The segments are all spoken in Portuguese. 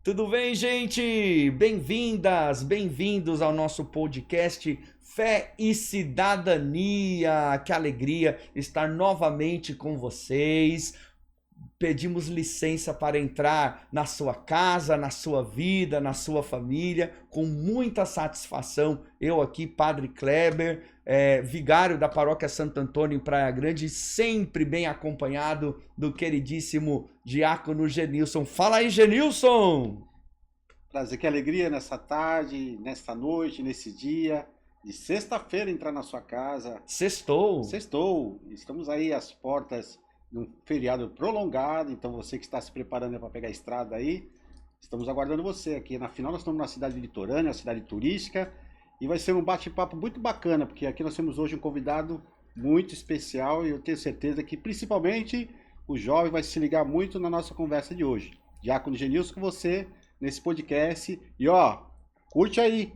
Tudo bem, gente? Bem-vindas, bem-vindos ao nosso podcast Fé e Cidadania. Que alegria estar novamente com vocês. Pedimos licença para entrar na sua casa, na sua vida, na sua família, com muita satisfação. Eu aqui, Padre Kleber, vigário da Paróquia Santo Antônio em Praia Grande, sempre bem acompanhado do queridíssimo Diácono Genilson. Fala aí, Genilson! Prazer, que alegria nessa tarde, nesta noite, nesse dia de sexta-feira entrar na sua casa. Sextou! Sextou, estamos aí às portas de um feriado prolongado, então você que está se preparando para pegar a estrada aí, estamos aguardando você aqui. Na final nós estamos na cidade litorânea, a cidade turística, e vai ser um bate-papo muito bacana, porque aqui nós temos hoje um convidado muito especial e eu tenho certeza que principalmente o jovem vai se ligar muito na nossa conversa de hoje. Diácono Genilson com você nesse podcast, e ó, curte aí,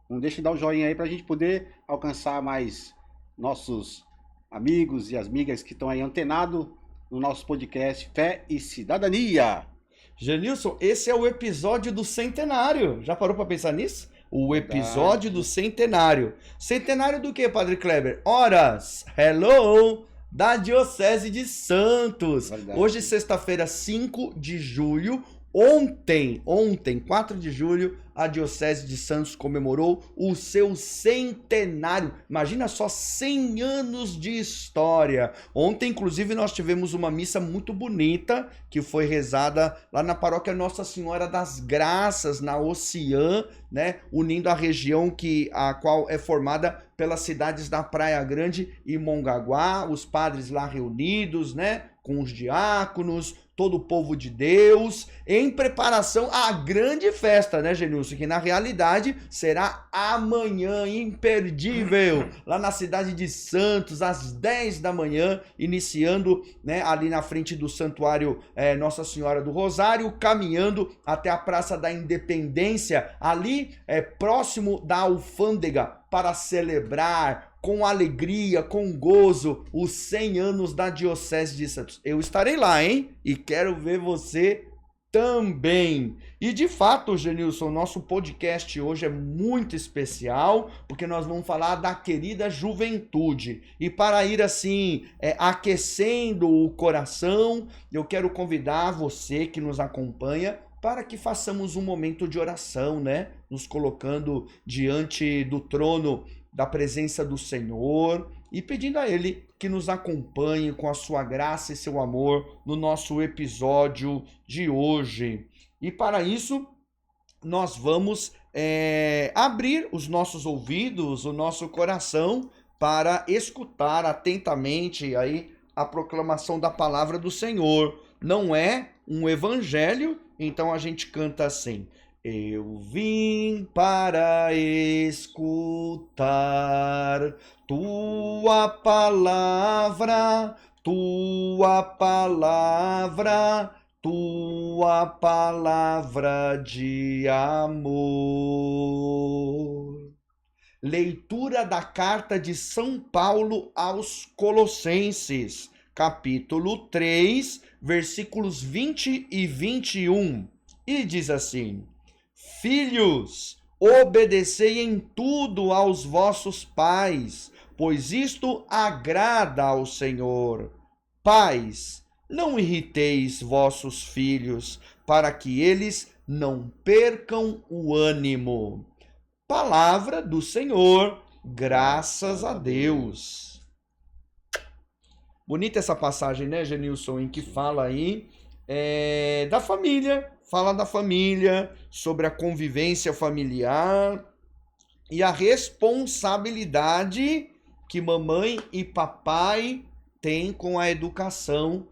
não deixe de dar um joinha aí para a gente poder alcançar mais nossos amigos e amigas que estão aí antenados no nosso podcast Fé e Cidadania. Genilson, esse é o episódio do centenário. Já parou para pensar nisso? O episódio do centenário. Centenário do que, Padre Kleber? Horas, hello, da Diocese de Santos. Verdade. Hoje, sexta-feira, 5 de julho. Ontem, 4 de julho, a Diocese de Santos comemorou o seu centenário. Imagina só, 100 anos de história. Ontem, inclusive, nós tivemos uma missa muito bonita que foi rezada lá na paróquia Nossa Senhora das Graças, na Oceã, né? Unindo a região a qual é formada pelas cidades da Praia Grande e Mongaguá, os padres lá reunidos, né? Com os diáconos, todo o povo de Deus, em preparação à grande festa, né, Genilson? Que na realidade será amanhã, imperdível, lá na cidade de Santos, às 10 da manhã, iniciando, né, ali na frente do Santuário Nossa Senhora do Rosário, caminhando até a Praça da Independência, ali próximo da Alfândega, para celebrar com alegria, com gozo, os 100 anos da Diocese de Santos. Eu estarei lá, hein? E quero ver você também. E de fato, Genilson, nosso podcast hoje é muito especial, porque nós vamos falar da querida juventude. E para ir assim, aquecendo o coração, eu quero convidar você que nos acompanha para que façamos um momento de oração, né? Nos colocando diante do trono da presença do Senhor e pedindo a Ele que nos acompanhe com a sua graça e seu amor no nosso episódio de hoje. E para isso, nós vamos abrir os nossos ouvidos, o nosso coração, para escutar atentamente aí a proclamação da palavra do Senhor. Não é um evangelho, então a gente canta assim: eu vim para escutar tua palavra, tua palavra, tua palavra de amor. Leitura da carta de São Paulo aos Colossenses, capítulo 3, versículos 20 e 21. E diz assim: filhos, obedecei em tudo aos vossos pais, pois isto agrada ao Senhor. Pais, não irriteis vossos filhos, para que eles não percam o ânimo. Palavra do Senhor, graças a Deus. Bonita essa passagem, né, Genilson, em que fala aí da família, fala da família, sobre a convivência familiar e a responsabilidade que mamãe e papai têm com a educação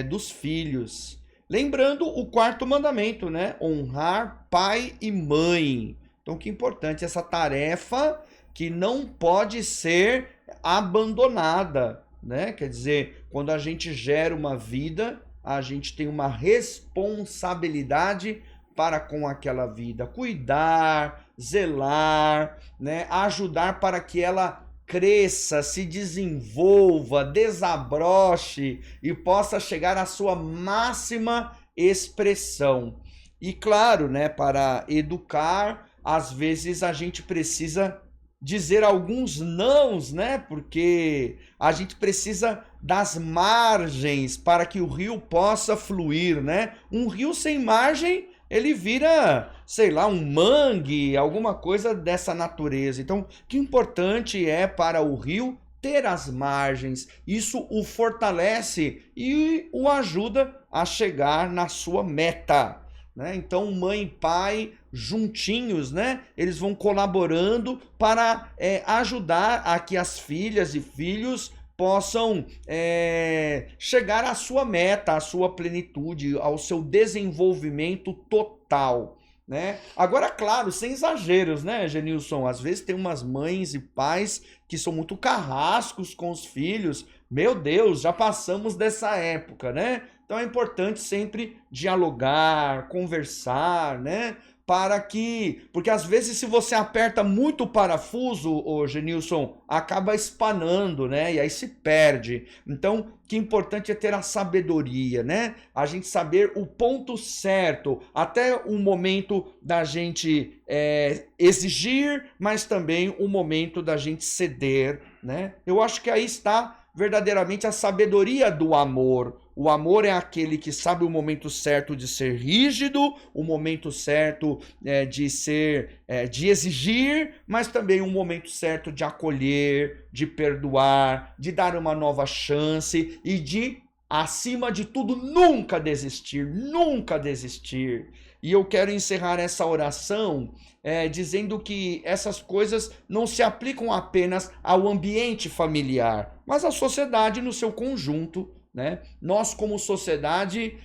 dos filhos. Lembrando o quarto mandamento, né? Honrar pai e mãe. Então, que importante essa tarefa que não pode ser abandonada, né? Quer dizer, quando a gente gera uma vida, a gente tem uma responsabilidade para com aquela vida, cuidar, zelar, né? Ajudar para que ela cresça, se desenvolva, desabroche e possa chegar à sua máxima expressão. E claro, né, para educar, às vezes a gente precisa dizer alguns nãos, né? Porque a gente precisa das margens para que o rio possa fluir, né? Um rio sem margem, ele vira, sei lá, um mangue, alguma coisa dessa natureza. Então, que importante é para o rio ter as margens. Isso o fortalece e o ajuda a chegar na sua meta, né? Então, mãe e pai juntinhos, né? Eles vão colaborando para ajudar a que as filhas e filhos possam chegar à sua meta, à sua plenitude, ao seu desenvolvimento total, né? Agora, claro, sem exageros, né, Genilson? Às vezes tem umas mães e pais que são muito carrascos com os filhos. Meu Deus, já passamos dessa época, né? Então é importante sempre dialogar, conversar, né? Para que, porque às vezes se você aperta muito o parafuso, ô Genilson, acaba espanando, né? E aí se perde. Então, que importante é ter a sabedoria, né? A gente saber o ponto certo, até o momento da gente exigir, mas também o momento da gente ceder, né? Eu acho que aí está verdadeiramente a sabedoria do amor. O amor é aquele que sabe o momento certo de ser rígido, o momento certo de exigir, mas também o momento certo de acolher, de perdoar, de dar uma nova chance e de, acima de tudo, nunca desistir, nunca desistir. E eu quero encerrar essa oração dizendo que essas coisas não se aplicam apenas ao ambiente familiar, mas à sociedade no seu conjunto, né? Nós, como sociedade,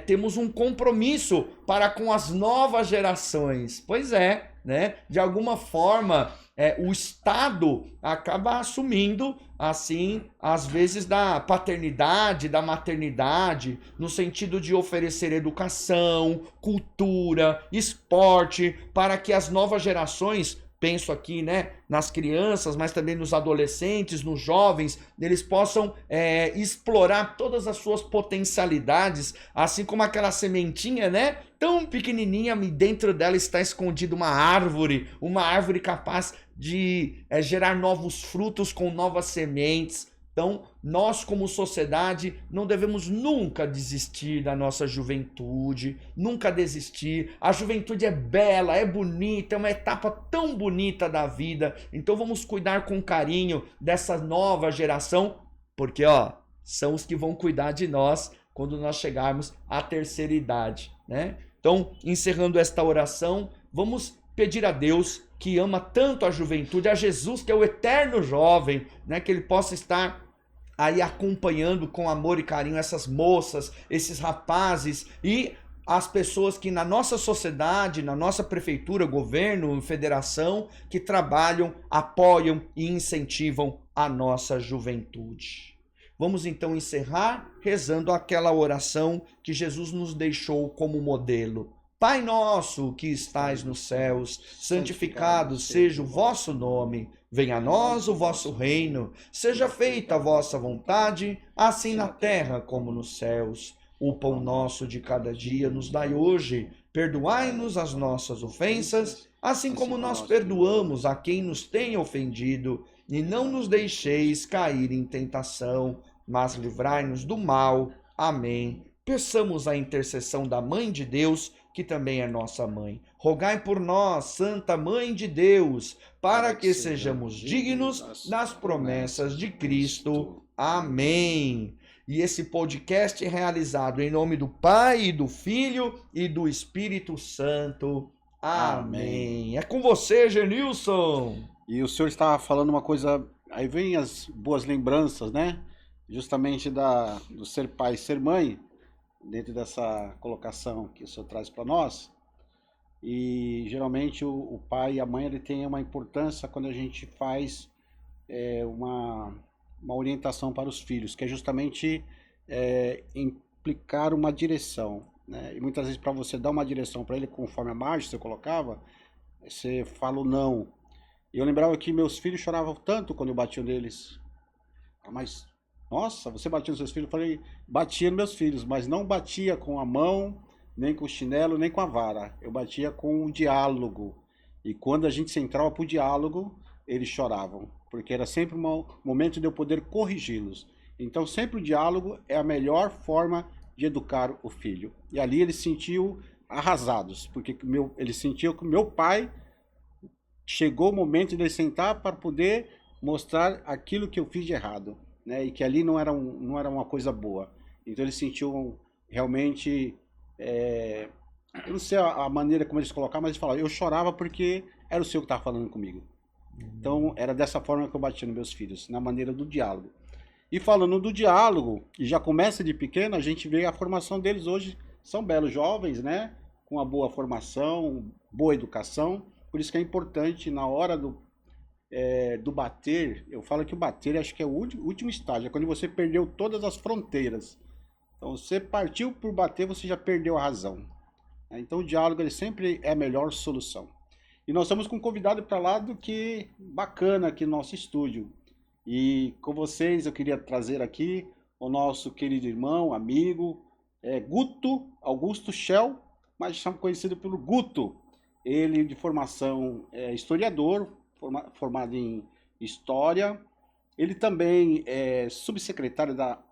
temos um compromisso para com as novas gerações. Pois é, né? De alguma forma, o Estado acaba assumindo, assim, às vezes, da paternidade, da maternidade, no sentido de oferecer educação, cultura, esporte, para que as novas gerações, penso aqui, né, nas crianças, mas também nos adolescentes, nos jovens, eles possam explorar todas as suas potencialidades, assim como aquela sementinha, né, tão pequenininha, e dentro dela está escondida uma árvore capaz de gerar novos frutos com novas sementes. Então, nós como sociedade não devemos nunca desistir da nossa juventude, nunca desistir. A juventude é bela, é bonita, é uma etapa tão bonita da vida. Então vamos cuidar com carinho dessa nova geração, porque são os que vão cuidar de nós quando nós chegarmos à terceira idade, né? Então, encerrando esta oração, vamos pedir a Deus, que ama tanto a juventude, a Jesus, que é o eterno jovem, né? Que ele possa estar aí acompanhando com amor e carinho essas moças, esses rapazes e as pessoas que na nossa sociedade, na nossa prefeitura, governo, federação, que trabalham, apoiam e incentivam a nossa juventude. Vamos então encerrar rezando aquela oração que Jesus nos deixou como modelo. Pai nosso que estais nos céus, santificado seja o vosso nome. Venha a nós o vosso reino. Seja feita a vossa vontade, assim na terra como nos céus. O pão nosso de cada dia nos dai hoje. Perdoai-nos as nossas ofensas, assim como nós perdoamos a quem nos tem ofendido. E não nos deixeis cair em tentação, mas livrai-nos do mal. Amém. Peçamos a intercessão da Mãe de Deus, que também é nossa mãe. Rogai por nós, Santa Mãe de Deus, para que sejamos dignos das promessas de Cristo. Amém. E esse podcast é realizado em nome do Pai, e do Filho e do Espírito Santo. Amém. É com você, Genilson. E o senhor estava falando uma coisa, aí vem as boas lembranças, né? Justamente do ser pai e ser mãe, dentro dessa colocação que o senhor traz para nós. E geralmente o pai e a mãe ele tem uma importância quando a gente faz uma orientação para os filhos, que é justamente implicar uma direção, né? E muitas vezes para você dar uma direção para ele, conforme a margem que você colocava, você fala o não. E eu lembrava que meus filhos choravam tanto quando eu batia neles. Mas, nossa, você batia nos seus filhos? Eu falei, batia nos meus filhos, mas não batia com a mão, nem com o chinelo, nem com a vara. Eu batia com o diálogo. E quando a gente entrava para o diálogo, eles choravam, porque era sempre um momento de eu poder corrigi-los. Então, sempre o diálogo é a melhor forma de educar o filho. E ali eles se sentiam arrasados, porque eles sentiam que o meu pai chegou o momento de ele sentar para poder mostrar aquilo que eu fiz de errado, né? E que ali não era uma coisa boa. Então eles sentiam realmente, eu não sei a maneira como eles colocavam, mas eles falavam, eu chorava porque era o Senhor que estava falando comigo. Então era dessa forma que eu batia nos meus filhos, na maneira do diálogo. E falando do diálogo, e já começa de pequeno, a gente vê a formação deles hoje, são belos jovens, né? Com uma boa formação, boa educação. Por isso que é importante, na hora do bater, eu falo que o bater acho que é o último estágio, é quando você perdeu todas as fronteiras. Então, você partiu por bater, você já perdeu a razão. Então, o diálogo ele sempre é a melhor solução. E nós estamos com um convidado para lá do que bacana aqui no nosso estúdio. E com vocês eu queria trazer aqui o nosso querido irmão, amigo, Guto Augusto Shell, mas chamo conhecido pelo Guto. Ele de formação é historiador, formado em História. Ele também é subsecretário da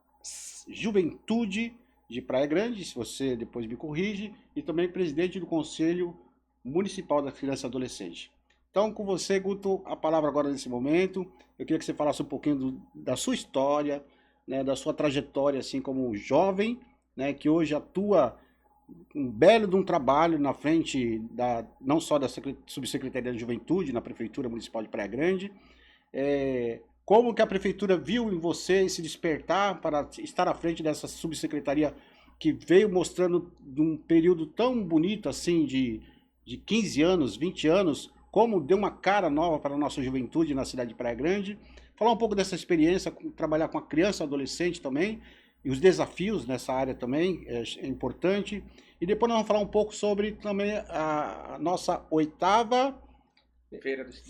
Juventude de Praia Grande, se você depois me corrige, e também presidente do Conselho Municipal da Criança e Adolescente. Então, com você, Guto, a palavra agora nesse momento. Eu queria que você falasse um pouquinho da sua história, né, da sua trajetória, assim como jovem, né, que hoje atua um belo de um trabalho na frente não só da Subsecretaria de Juventude, na Prefeitura Municipal de Praia Grande. Como que a Prefeitura viu em você esse despertar para estar à frente dessa subsecretaria que veio mostrando de um período tão bonito assim de 15 anos, 20 anos, como deu uma cara nova para a nossa juventude na cidade de Praia Grande. Falar um pouco dessa experiência, trabalhar com a criança e adolescente também, e os desafios nessa área também é importante. E depois nós vamos falar um pouco sobre também a nossa 8ª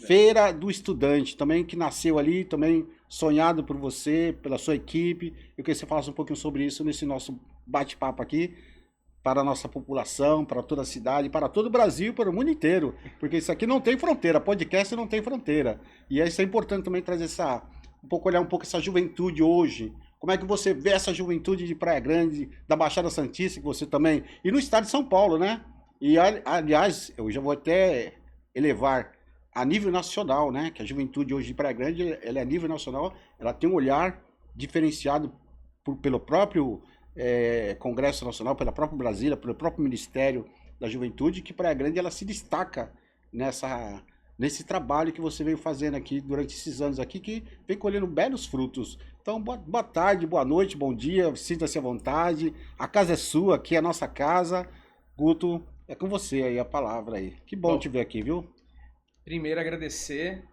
Feira do Estudante, também que nasceu ali, também sonhado por você, pela sua equipe. Eu queria que você falasse um pouquinho sobre isso nesse nosso bate-papo aqui, para a nossa população, para toda a cidade, para todo o Brasil, para o mundo inteiro. Porque isso aqui não tem fronteira, podcast não tem fronteira. E isso é importante também trazer olhar um pouco essa juventude hoje. Como é que você vê essa juventude de Praia Grande, da Baixada Santista, que você também... E no estado de São Paulo, né? E, aliás, eu já vou até elevar a nível nacional, né? Que a juventude hoje de Praia Grande, ela é a nível nacional, ela tem um olhar diferenciado pelo próprio Congresso Nacional, pela própria Brasília, pelo próprio Ministério da Juventude, que Praia Grande ela se destaca nesse trabalho que você veio fazendo aqui durante esses anos aqui, que vem colhendo belos frutos. Então, boa tarde, boa noite, bom dia, sinta-se à vontade. A casa é sua, aqui é a nossa casa. Guto, é com você aí a palavra aí. Que bom te ver aqui, viu? Primeiro agradecer,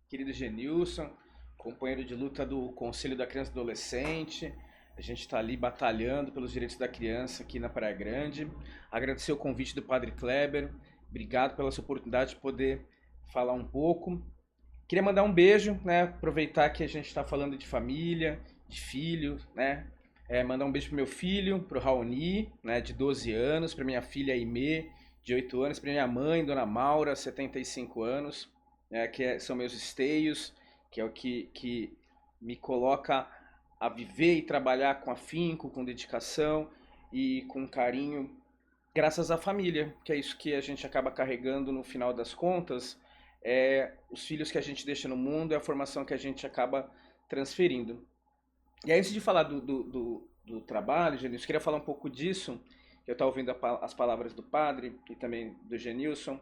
querido Genilson, companheiro de luta do Conselho da Criança e Adolescente. A gente está ali batalhando pelos direitos da criança aqui na Praia Grande. Agradecer o convite do Padre Kleber. Obrigado pela sua oportunidade de poder falar um pouco. Queria mandar um beijo, né? Aproveitar que a gente está falando de família, de filho, né? Mandar um beijo pro meu filho, pro Raoni, né? De 12 anos, para minha filha Aimee, de 8 anos, para minha mãe, Dona Maura, 75 anos, né? São meus esteios, que é o que me coloca a viver e trabalhar com afinco, com dedicação e com carinho, graças à família, que é isso que a gente acaba carregando no final das contas, os filhos que a gente deixa no mundo, é a formação que a gente acaba transferindo. E aí, antes de falar do trabalho, Genilson, eu queria falar um pouco disso, eu estava ouvindo as palavras do padre e também do Genilson,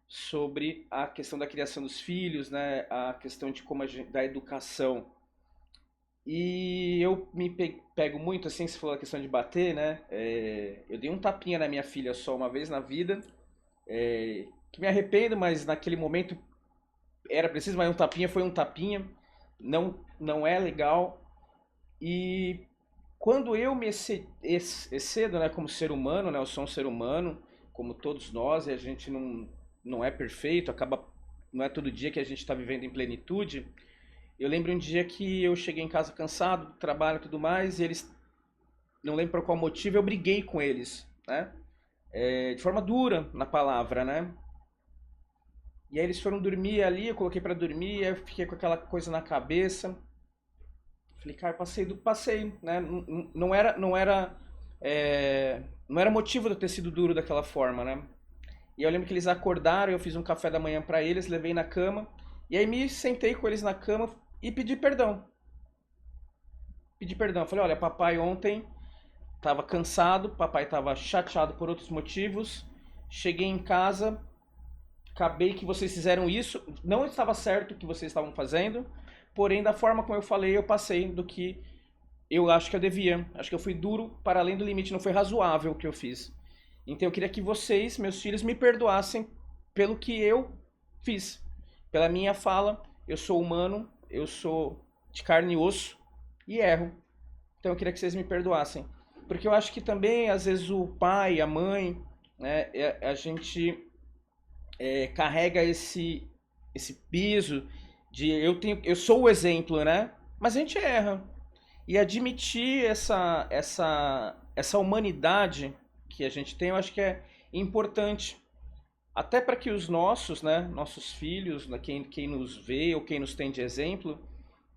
sobre a questão da criação dos filhos, né, a questão de da educação. E eu me pego muito, assim, você falou a questão de bater, né? Eu dei um tapinha na minha filha só uma vez na vida, que me arrependo, mas naquele momento era preciso, mas um tapinha foi um tapinha, não é legal. E quando eu me excedo, né, como ser humano, né, eu sou um ser humano, como todos nós, e a gente não é perfeito, não é todo dia que a gente está vivendo em plenitude. Eu lembro um dia que eu cheguei em casa cansado do trabalho e tudo mais, e eles, não lembro por qual motivo, eu briguei com eles, né? de forma dura na palavra, né? E aí eles foram dormir ali, eu coloquei pra dormir, aí eu fiquei com aquela coisa na cabeça. Falei, cara, passei, né? Não era motivo de eu ter sido duro daquela forma, né? E eu lembro que eles acordaram, eu fiz um café da manhã pra eles, levei na cama, e aí me sentei com eles na cama e pedi perdão. Pedi perdão. Falei, olha, papai ontem tava cansado, papai tava chateado por outros motivos. Cheguei em casa, acabei que vocês fizeram isso, não estava certo o que vocês estavam fazendo, porém da forma como eu falei, eu passei do que eu acho que eu devia. Acho que eu fui duro para além do limite, não foi razoável o que eu fiz. Então eu queria que vocês, meus filhos, me perdoassem pelo que eu fiz. Pela minha fala, eu sou humano, eu sou de carne e osso e erro. Então eu queria que vocês me perdoassem. Porque eu acho que também, às vezes, o pai, a mãe, né, a gente carrega esse peso de eu sou o exemplo, né? Mas a gente erra. E admitir essa humanidade que a gente tem, eu acho que é importante. Até para que os nossos, né, nossos filhos, né, quem nos vê ou quem nos tem de exemplo,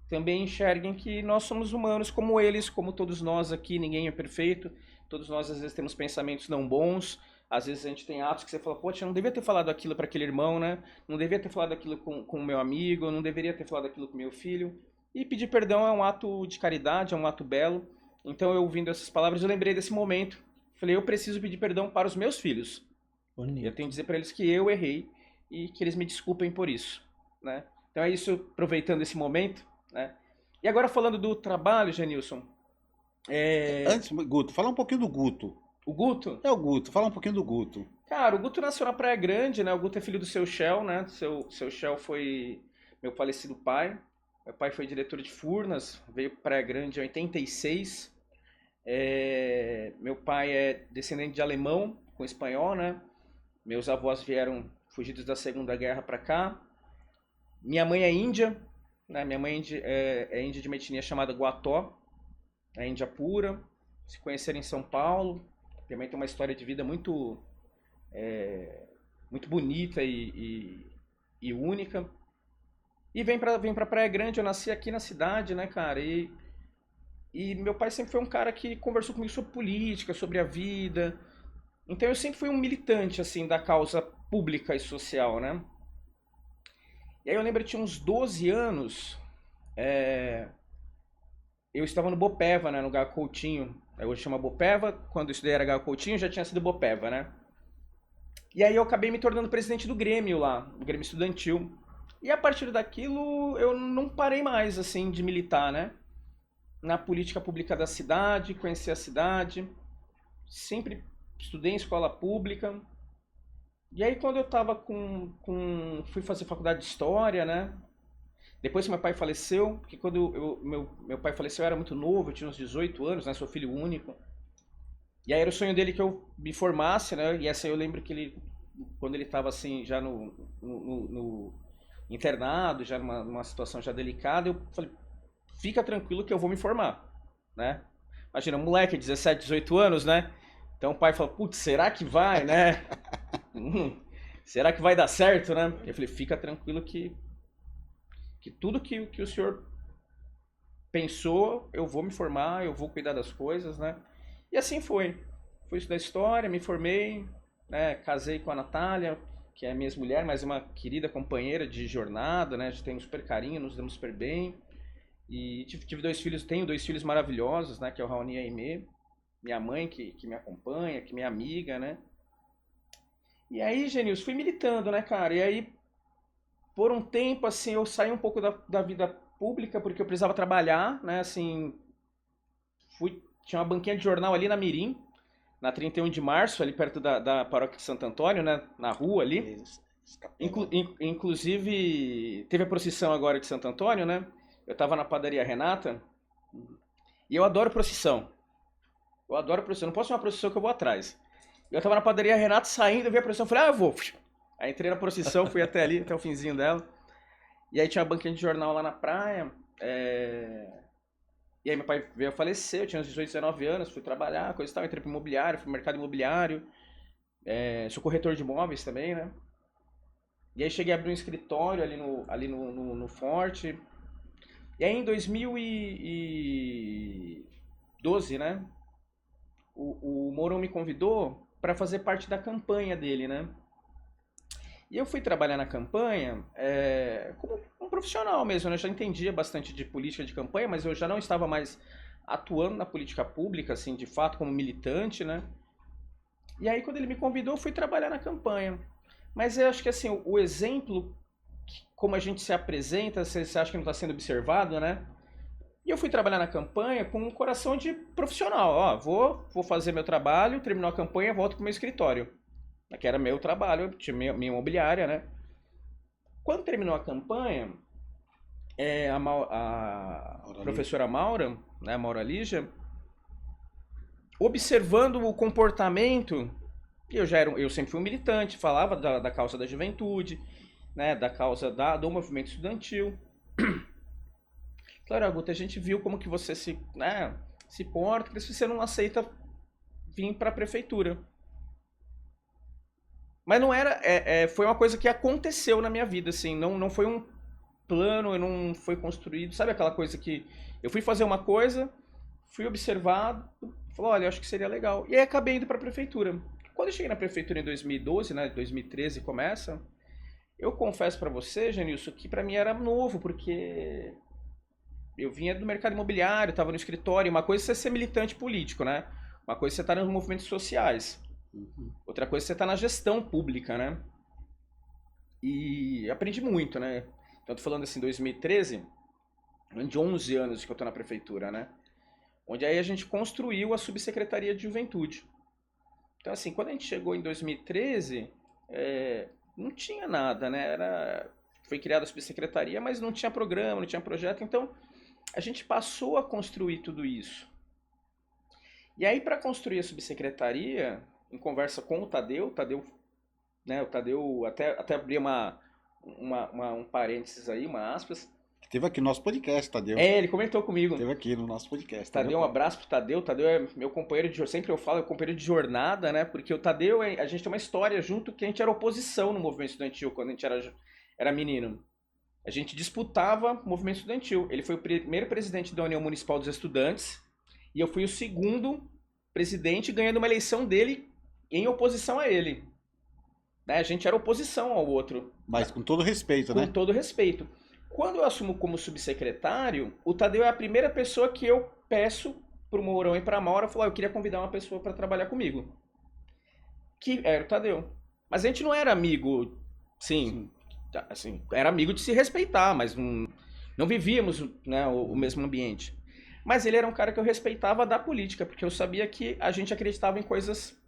também enxerguem que nós somos humanos como eles, como todos nós aqui, ninguém é perfeito. Todos nós às vezes temos pensamentos não bons, às vezes a gente tem atos que você fala, poxa, eu não devia ter falado aquilo para aquele irmão, né? Não devia ter falado aquilo com o meu amigo, eu não deveria ter falado aquilo com meu filho. E pedir perdão é um ato de caridade, é um ato belo. Então eu ouvindo essas palavras, eu lembrei desse momento. Falei, eu preciso pedir perdão para os meus filhos. Bonito. Eu tenho que dizer para eles que eu errei e que eles me desculpem por isso, né? Então é isso, aproveitando esse momento, né? E agora falando do trabalho, Genilson, Antes, Guto, fala um pouquinho do Guto. o Guto, É o Guto, fala um pouquinho do Guto. cara, o Guto nasceu na Praia Grande, né? O Guto é filho do seu Shell, né? Seu Shell foi meu falecido pai. Meu pai foi diretor de Furnas, veio para Praia Grande em 86. Meu pai é descendente de alemão com espanhol, né? Meus avós vieram fugidos da Segunda Guerra para cá. Minha mãe é índia, né? Minha mãe é índia de uma etnia chamada Guató, é índia pura. Se conheceram em São Paulo. Minha mãe tem uma história de vida muito bonita e única. E vem pra Praia Grande, eu nasci aqui na cidade, né, cara? E meu pai sempre foi um cara que conversou comigo sobre política, sobre a vida. Então eu sempre fui um militante, assim, da causa pública e social, né? E aí eu lembro que tinha uns 12 anos, eu estava no Bopeva, né, no Gago Coutinho. Hoje chama Bopeva, quando eu estudei era Gago Coutinho, já tinha sido Bopeva, né? E aí eu acabei me tornando presidente do Grêmio lá, o Grêmio Estudantil. E a partir daquilo eu não parei mais, assim, de militar, né? Na política pública da cidade, conheci a cidade, sempre estudei em escola pública. E aí quando eu tava fui fazer faculdade de História, né? Depois que meu pai faleceu, porque quando meu pai faleceu eu era muito novo, eu tinha uns 18 anos, né? Sou filho único. E aí era o sonho dele que eu me formasse, né? E essa eu lembro que ele, quando ele tava assim, já no internado, já numa situação já delicada, eu falei, fica tranquilo que eu vou me formar, né? Imagina, um moleque, 17, 18 anos, né? Então o pai falou, putz, será que vai, né? Será que vai dar certo, né? Eu falei, fica tranquilo que tudo que o senhor pensou, eu vou me formar, eu vou cuidar das coisas, né? E assim foi. Fui estudar história, me formei, né? Casei com a Natália, que é a minha mulher, mas uma querida companheira de jornada, né? A gente tem um super carinho, nos damos super bem. E tive dois filhos, tenho dois filhos maravilhosos, né? Que é o Raoni e a Aimee. Minha mãe que me acompanha, que é minha amiga, né? E aí, Genilson, fui militando, né, cara? E aí, por um tempo, assim, eu saí um pouco da vida pública, porque eu precisava trabalhar, né? Assim, tinha uma banquinha de jornal ali na Mirim, na 31 de março, ali perto da paróquia de Santo Antônio, né? Na rua ali. Inclusive, teve a procissão agora de Santo Antônio, né? Eu tava na padaria Renata, e eu adoro procissão. Eu adoro procissão, não posso ir uma procissão que eu vou atrás. Eu tava na padaria Renata, saindo, eu vi a procissão, falei, eu vou. Aí entrei na procissão, fui até ali, até o finzinho dela. E aí tinha uma banquinha de jornal lá na praia. E aí meu pai veio a falecer, eu tinha uns 18, 19 anos, fui trabalhar, coisa e tal, entrei pro imobiliário, fui no mercado imobiliário. Sou corretor de imóveis também, né? E aí cheguei a abrir um escritório ali no Forte. E aí em 2012, né? O Mourão me convidou para fazer parte da campanha dele, né? E eu fui trabalhar na campanha como um profissional mesmo, né? Eu já entendia bastante de política de campanha, mas eu já não estava mais atuando na política pública, assim, de fato, como militante, né? E aí, quando ele me convidou, eu fui trabalhar na campanha. Mas eu acho que, assim, o exemplo, como a gente se apresenta, você acha que não está sendo observado, né? E eu fui trabalhar na campanha com um coração de profissional. Ó, vou fazer meu trabalho, terminou a campanha, volto pro meu escritório. Que era meu trabalho, eu tinha minha imobiliária, né? Quando terminou a campanha, a professora Maura, né, a Maura Lígia, observando o comportamento, eu sempre fui um militante, falava da causa da juventude, né, da causa do movimento estudantil. Claro, Guta, a gente viu como que você se porta, que você não aceita vir para a prefeitura. Mas não era, foi uma coisa que aconteceu na minha vida, assim, não foi um plano, não foi construído, sabe aquela coisa que eu fui fazer uma coisa, fui observado, falei, olha, acho que seria legal. E aí acabei indo para a prefeitura. Quando eu cheguei na prefeitura em 2012, né, 2013 começa, eu confesso para você, Genilson, que para mim era novo, porque eu vinha do mercado imobiliário, estava no escritório, uma coisa é você ser militante político, né? Uma coisa é você estar nos movimentos sociais. Outra coisa é você estar na gestão pública, né? E aprendi muito, né? Então, tô falando assim, 2013, de 11 anos que eu tô na prefeitura, né? Onde aí a gente construiu a subsecretaria de juventude. Então, assim, quando a gente chegou em 2013, não tinha nada, né? Foi criada a subsecretaria, mas não tinha programa, não tinha projeto. Então, a gente passou a construir tudo isso. E aí, para construir a subsecretaria, em conversa com o Tadeu, né? O Tadeu até abri um parênteses aí, uma aspas. Teve aqui no nosso podcast, Tadeu. Ele comentou comigo. Teve aqui no nosso podcast. Tadeu, um abraço pro Tadeu. O Tadeu é meu companheiro sempre eu falo, é companheiro de jornada, né? Porque o Tadeu, a gente tem uma história junto que a gente era oposição no movimento estudantil quando a gente era menino. A gente disputava o movimento estudantil. Ele foi o primeiro presidente da União Municipal dos Estudantes e eu fui o segundo presidente ganhando uma eleição dele em oposição a ele. Né? A gente era oposição ao outro. Mas com todo respeito, né? Com todo respeito. Quando eu assumo como subsecretário, o Tadeu é a primeira pessoa que eu peço pro Mourão e pra Maura, falar, eu queria convidar uma pessoa para trabalhar comigo. Que era o Tadeu. Mas a gente não era amigo, sim, assim, era amigo de se respeitar, mas não vivíamos, né, o mesmo ambiente. Mas ele era um cara que eu respeitava da política, porque eu sabia que a gente acreditava em coisas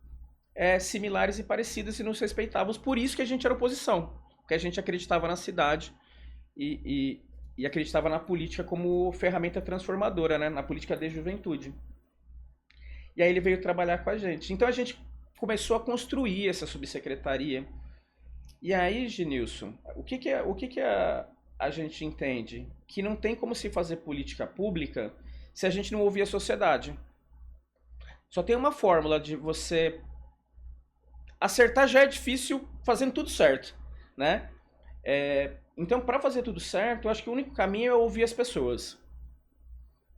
similares e parecidas e nos respeitávamos. Por isso que a gente era oposição, porque a gente acreditava na cidade e acreditava na política como ferramenta transformadora, né, na política de juventude. E aí ele veio trabalhar com a gente. Então a gente começou a construir essa subsecretaria. E aí, Genilson, o que a gente entende? Que não tem como se fazer política pública se a gente não ouvir a sociedade. Só tem uma fórmula de você acertar, já é difícil fazendo tudo certo, né? Então, para fazer tudo certo, eu acho que o único caminho é ouvir as pessoas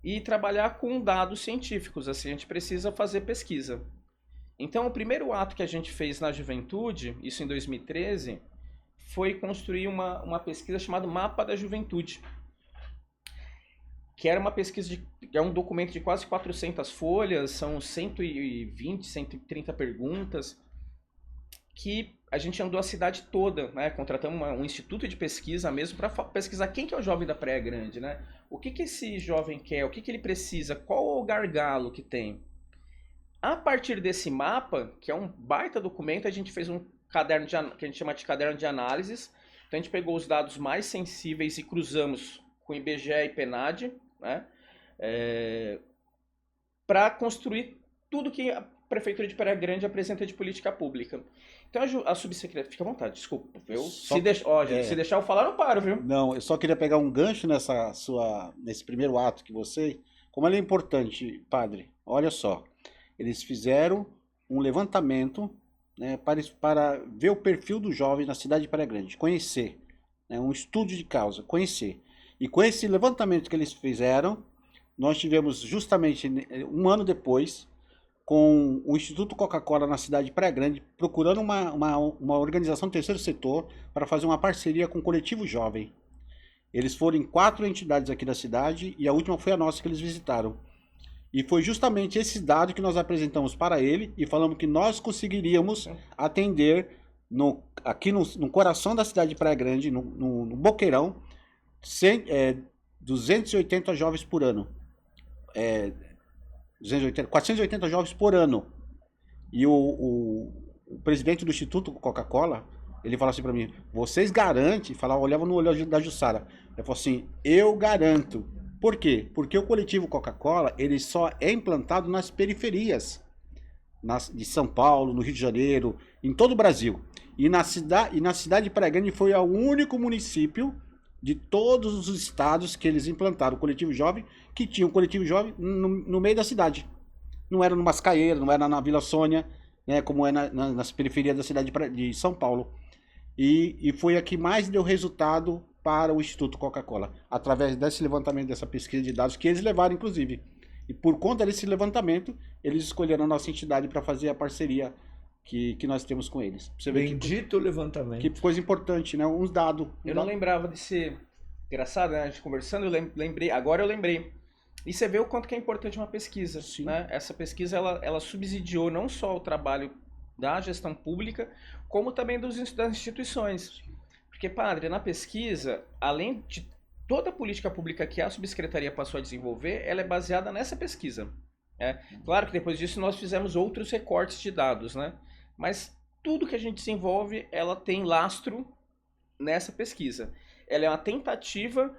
e trabalhar com dados científicos. Assim, a gente precisa fazer pesquisa. Então, o primeiro ato que a gente fez na juventude, isso em 2013, foi construir uma pesquisa chamada Mapa da Juventude, que era uma pesquisa, é um documento de quase 400 folhas, são 120, 130 perguntas, que a gente andou a cidade toda, né? Contratamos um instituto de pesquisa mesmo para pesquisar quem que é o jovem da Praia Grande, né? O que esse jovem quer, o que ele precisa, qual é o gargalo que tem. A partir desse mapa, que é um baita documento, a gente fez um caderno que a gente chama de caderno de análises. Então a gente pegou os dados mais sensíveis e cruzamos com o IBGE e PNAD, né? Para construir tudo que a Prefeitura de Praia Grande apresenta de política pública. Então a subsecretaria... Fica à vontade, desculpa. Se deixar eu falar, eu paro, viu? Não, eu só queria pegar um gancho nesse primeiro ato que você... Como ele é importante, padre, olha só. Eles fizeram um levantamento né, para ver o perfil do jovem na cidade de Praia Grande, conhecer, né, um estudo de causa, conhecer. E com esse levantamento que eles fizeram, nós tivemos justamente um ano depois, com o Instituto Coca-Cola na cidade de Praia Grande, procurando uma organização do terceiro setor para fazer uma parceria com o Coletivo Jovem. Eles foram em 4 entidades aqui da cidade e a última foi a nossa que eles visitaram. E foi justamente esse dado que nós apresentamos para ele e falamos que nós conseguiríamos atender aqui no coração da cidade de Praia Grande, no Boqueirão, 280 jovens por ano. 480 jovens por ano. E o presidente do Instituto Coca-Cola, ele falou assim para mim, vocês garantem, olhava no olho da Jussara, ele falou assim, eu garanto. Por quê? Porque o coletivo Coca-Cola, ele só é implantado nas periferias, de São Paulo, no Rio de Janeiro, em todo o Brasil. E na cidade de Praia Grande foi o único município de todos os estados que eles implantaram o coletivo jovem, que tinha um coletivo jovem no meio da cidade. Não era no Mascaeiro, não era na Vila Sônia, né, como é nas periferias da cidade de São Paulo. E foi a que mais deu resultado para o Instituto Coca-Cola, através desse levantamento, dessa pesquisa de dados, que eles levaram, inclusive. E por conta desse levantamento, eles escolheram a nossa entidade para fazer a parceria que nós temos com eles. Você vê bendito levantamento. Que coisa importante, né? Uns dados. Eu não lembrava desse... Engraçado, né? A gente conversando, agora eu lembrei. E você vê o quanto que é importante uma pesquisa. Né? Essa pesquisa, ela subsidiou não só o trabalho da gestão pública, como também das instituições. Porque, padre, na pesquisa, além de toda a política pública que a subsecretaria passou a desenvolver, ela é baseada nessa pesquisa. Claro que depois disso nós fizemos outros recortes de dados, né? Mas tudo que a gente desenvolve, ela tem lastro nessa pesquisa. Ela é uma tentativa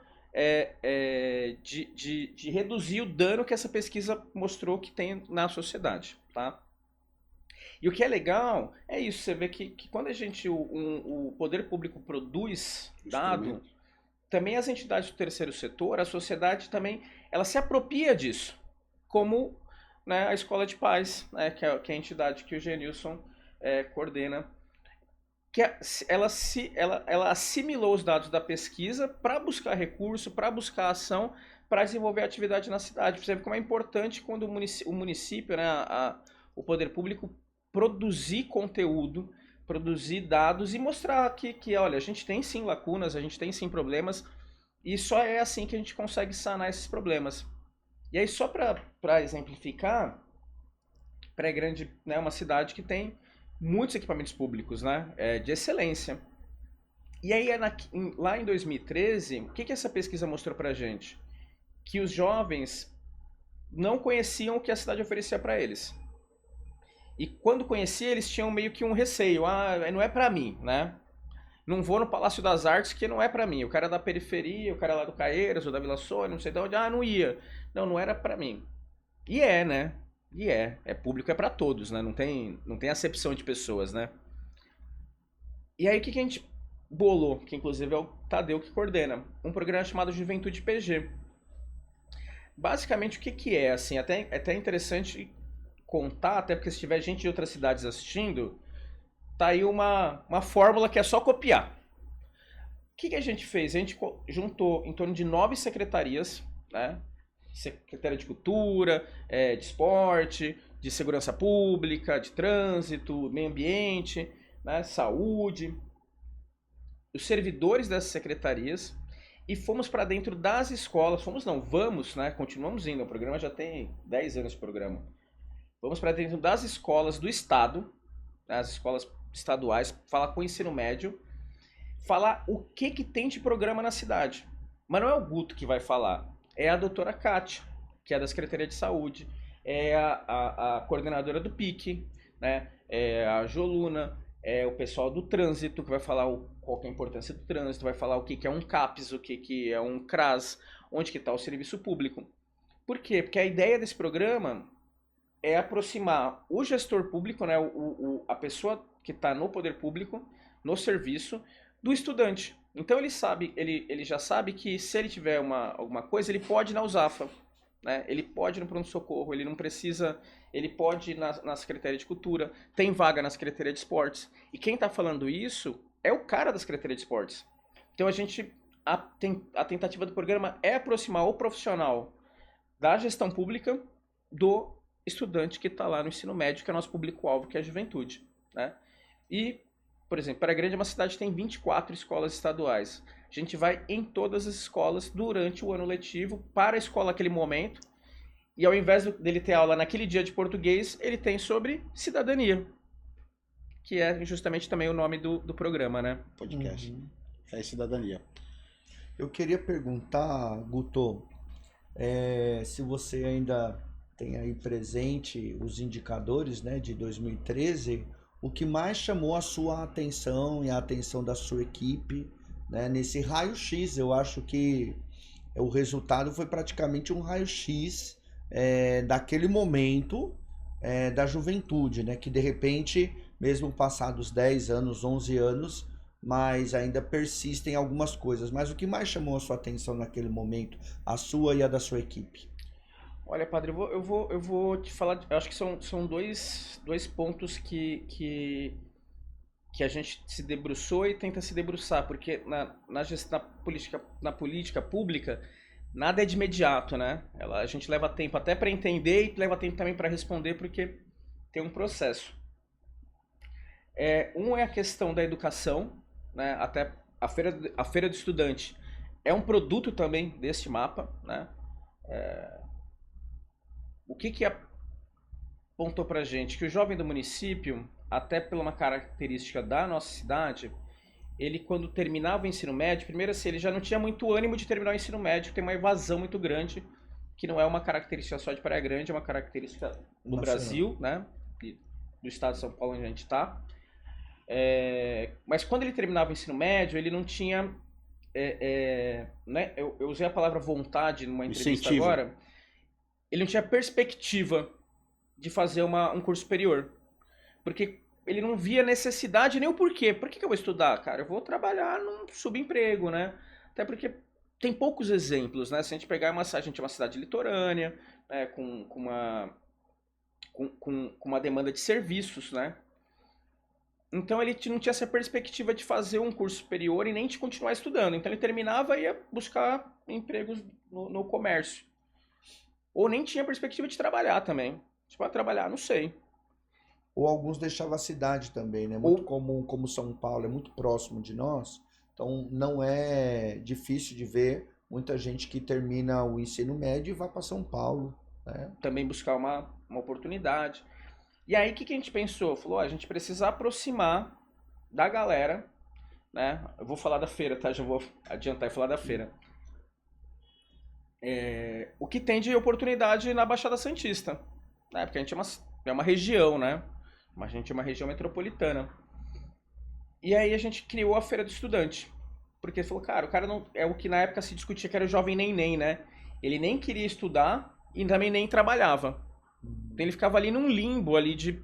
de reduzir o dano que essa pesquisa mostrou que tem na sociedade, tá? E o que é legal é isso, você vê que quando o poder público produz dado, também as entidades do terceiro setor, a sociedade também, ela se apropria disso, como, né, a Escola de Paz, né, que é a entidade que o Genilson coordena, que ela assimilou os dados da pesquisa para buscar recurso, para buscar ação, para desenvolver atividade na cidade. Você vê como é importante quando o município, né, o poder público, produzir conteúdo, produzir dados e mostrar que, olha, a gente tem sim lacunas, a gente tem sim problemas, e só é assim que a gente consegue sanar esses problemas. E aí, só para exemplificar, Praia Grande, né, é uma cidade que tem muitos equipamentos públicos, né, de excelência. E aí, lá em 2013, o que essa pesquisa mostrou pra gente? Que os jovens não conheciam o que a cidade oferecia para eles. E quando conhecia, eles tinham meio que um receio. Não é pra mim, né? Não vou no Palácio das Artes, que não é pra mim. O cara da periferia, o cara lá do Caeiras ou da Vila Sônia, não sei de onde, não ia. Não era pra mim. E né? É público, é pra todos, né? Não tem acepção de pessoas, né? E aí, o que a gente bolou? Que inclusive é o Tadeu que coordena. Um programa chamado Juventude PG. Basicamente, o que é? Assim, é até interessante contar, até porque se tiver gente de outras cidades assistindo, tá aí uma fórmula que é só copiar. O que a gente fez? A gente juntou em torno de 9 secretarias, né? Secretaria de Cultura, de Esporte, de Segurança Pública, de Trânsito, Meio Ambiente, né? Saúde, os servidores dessas secretarias, e fomos para dentro das escolas. Vamos, né? Continuamos indo, o programa já tem 10 anos de programa. Vamos para dentro das escolas do estado, as escolas estaduais, falar com o ensino médio, falar o que tem de programa na cidade. Mas não é o Guto que vai falar, é a doutora Kátia, que é da Secretaria de Saúde, é a coordenadora do PIC, né? É a Joluna, é o pessoal do trânsito, que vai falar qual que é a importância do trânsito, vai falar o que é um CAPS, o que é um CRAS, onde que está o serviço público. Por quê? Porque a ideia desse programa é aproximar o gestor público, né, a pessoa que está no poder público, no serviço, do estudante. Então ele já sabe que se ele tiver alguma coisa, ele pode ir na USAFA. né? Ele pode ir no pronto-socorro, ele não precisa... Ele pode ir na Secretaria de Cultura, tem vaga na Secretaria de Esportes. E quem está falando isso é o cara da Secretaria de Esportes. Então a tentativa do programa é aproximar o profissional da gestão pública do estudante que está lá no ensino médio, que é o nosso público-alvo, que é a juventude, né? E, por exemplo, Praia Grande é uma cidade que tem 24 escolas estaduais. A gente vai em todas as escolas durante o ano letivo, para a escola naquele momento, e ao invés dele ter aula naquele dia de português, ele tem sobre cidadania, que é justamente também o nome do programa, né? Podcast. É cidadania. Eu queria perguntar, Guto, se você ainda tem aí presente os indicadores, né, de 2013, o que mais chamou a sua atenção e a atenção da sua equipe, né, nesse raio-x. Eu acho que o resultado foi praticamente um raio-x daquele momento da juventude, né, que de repente, mesmo passados 10 anos, 11 anos, mas ainda persistem algumas coisas. Mas o que mais chamou a sua atenção naquele momento, a sua e a da sua equipe? Olha, padre, eu vou te falar, eu acho que são dois pontos que a gente se debruçou e tenta se debruçar, porque na política pública, nada é de imediato, né? A gente leva tempo até para entender e leva tempo também para responder, porque tem um processo. Um é a questão da educação, né? Até a feira do estudante é um produto também deste mapa, né? O que apontou pra gente? Que o jovem do município, até por uma característica da nossa cidade, ele quando terminava o ensino médio, primeiro assim, ele já não tinha muito ânimo de terminar o ensino médio, tem uma evasão muito grande, que não é uma característica só de Praia Grande, é uma característica do Brasil, né? E do estado de São Paulo onde a gente está. Mas quando ele terminava o ensino médio, ele não tinha... né? Eu usei a palavra vontade numa entrevista agora. Ele não tinha perspectiva de fazer um curso superior. Porque ele não via necessidade nem o porquê. Por que eu vou estudar, cara? Eu vou trabalhar num subemprego, né? Até porque tem poucos exemplos, né? Se a gente pegar a gente é uma cidade litorânea, né? com uma demanda de serviços, né? Então ele não tinha essa perspectiva de fazer um curso superior e nem de continuar estudando. Então ele terminava e ia buscar empregos no comércio. Ou nem tinha perspectiva de trabalhar também. Tipo, trabalhar, não sei. Ou alguns deixavam a cidade também, né? Muito comum, como São Paulo é muito próximo de nós, então não é difícil de ver muita gente que termina o ensino médio e vai para São Paulo, né? Também buscar uma oportunidade. E aí, o que a gente pensou? Falou, a gente precisa aproximar da galera, né? Eu vou falar da feira, tá? Já vou adiantar e falar da feira. O que tem de oportunidade na Baixada Santista, né? Porque a gente é uma região, né? A gente é uma região metropolitana. E aí a gente criou a Feira do Estudante. Porque falou, cara, o cara não... É o que na época se discutia que era o jovem neném, né? Ele nem queria estudar e também nem trabalhava. Então ele ficava ali num limbo ali de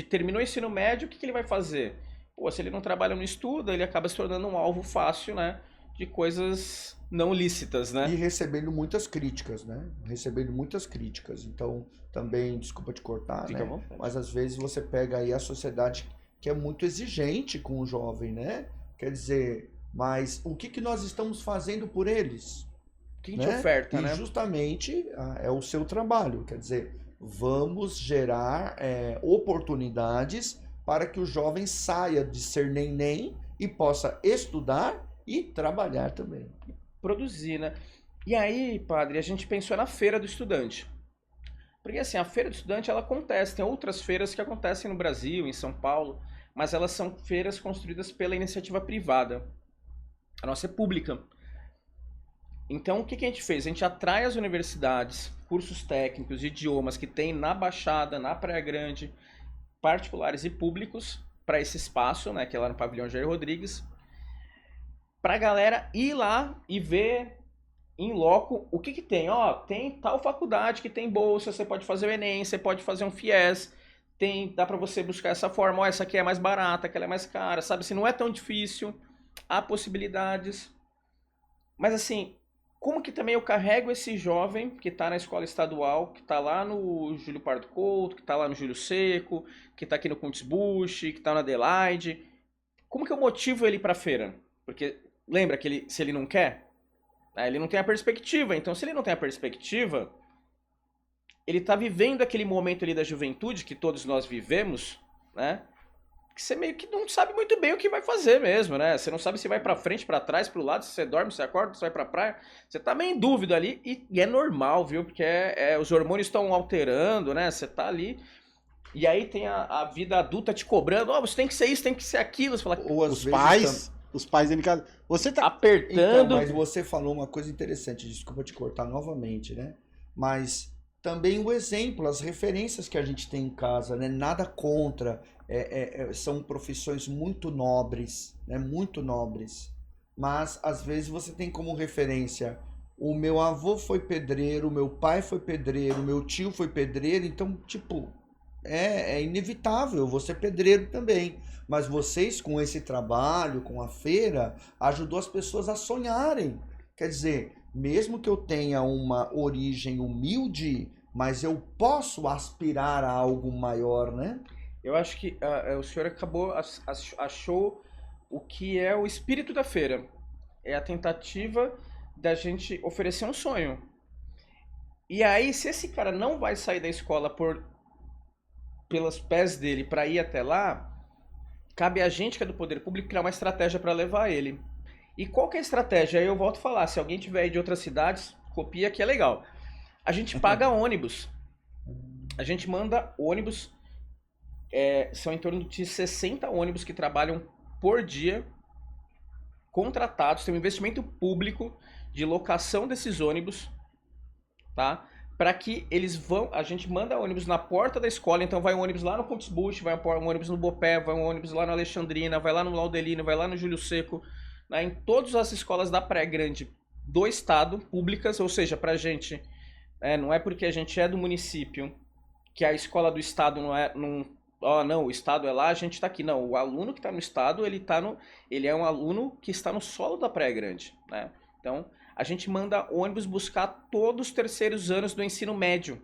terminou o ensino médio, o que ele vai fazer? Pô, se ele não trabalha, não estuda, ele acaba se tornando um alvo fácil, né? De coisas não lícitas, né? E recebendo muitas críticas, né? Recebendo muitas críticas. Então, também, desculpa te cortar, Fica né? Mas às vezes você pega aí a sociedade que é muito exigente com o jovem, né? Quer dizer, mas o que nós estamos fazendo por eles? O que a gente oferta, né? E justamente é o seu trabalho. Quer dizer, vamos gerar oportunidades para que o jovem saia de ser neném e possa estudar e trabalhar também. Produzir, né? E aí, padre, a gente pensou na Feira do Estudante. Porque assim, a Feira do Estudante, ela acontece, tem outras feiras que acontecem no Brasil, em São Paulo, mas elas são feiras construídas pela iniciativa privada. A nossa é pública. Então, o que a gente fez? A gente atrai as universidades, cursos técnicos, idiomas que tem na Baixada, na Praia Grande, particulares e públicos, para esse espaço, né, que é lá no Pavilhão Jair Rodrigues, pra galera ir lá e ver em loco o que tem. Ó, tem tal faculdade que tem bolsa, você pode fazer o Enem, você pode fazer um FIES, dá pra você buscar essa forma, ó, essa aqui é mais barata, aquela é mais cara, sabe? Assim, não é tão difícil, há possibilidades. Mas assim, como que também eu carrego esse jovem que está na escola estadual, que está lá no Júlio Pardo Couto, que está lá no Júlio Seco, que está aqui no Kuntz Busch, que está na Adelaide. Como que eu motivo ele para a feira? Porque lembra que se ele não quer, ele não tem a perspectiva. Então, se ele não tem a perspectiva, ele está vivendo aquele momento ali da juventude que todos nós vivemos, né? Que você meio que não sabe muito bem o que vai fazer mesmo, né? Você não sabe se vai pra frente, pra trás, pro lado, se você dorme, se você acorda, se vai pra praia. Você tá meio em dúvida ali e é normal, viu? Porque os hormônios estão alterando, né? Você tá ali e aí tem a vida adulta te cobrando. Ó, você tem que ser isso, tem que ser aquilo. Você fala, Ou às Os vezes pais, os pais dentro de casa. Você tá. Então, apertando. mas você falou uma coisa interessante, desculpa te cortar novamente, né? Mas também o exemplo, as referências que a gente tem em casa, né? Nada contra, são profissões muito nobres, né? Muito nobres. Mas às vezes você tem como referência, o meu avô foi pedreiro, o meu pai foi pedreiro, o meu tio foi pedreiro, então, tipo, é inevitável, eu vou ser pedreiro também. Mas vocês, com esse trabalho, com a feira, ajudou as pessoas a sonharem. Quer dizer, mesmo que eu tenha uma origem humilde, mas eu posso aspirar a algo maior, né? Eu acho que o senhor achou o que é o espírito da feira. É a tentativa da gente oferecer um sonho. E aí, se esse cara não vai sair da escola pelos pés dele para ir até lá, cabe a gente que é do poder público criar uma estratégia para levar ele. E qual que é a estratégia? Aí eu volto a falar, se alguém tiver aí de outras cidades, copia que é legal. A gente paga ônibus. A gente manda ônibus, são em torno de 60 ônibus que trabalham por dia, contratados, tem um investimento público de locação desses ônibus, tá? Para que eles vão, a gente manda ônibus na porta da escola, então vai um ônibus lá no Kuntz Busch, vai um ônibus no Bopé, vai um ônibus lá na Alexandrina, vai lá no Laudelino, vai lá no Júlio Seco, né, em todas as escolas da Praia Grande do estado, públicas, ou seja, pra gente, não é porque a gente é do município que a escola do estado não, o estado é lá, a gente tá aqui. Não, o aluno que tá no estado, ele é um aluno que está no solo da Praia Grande, né? Então, a gente manda ônibus buscar todos os terceiros anos do ensino médio.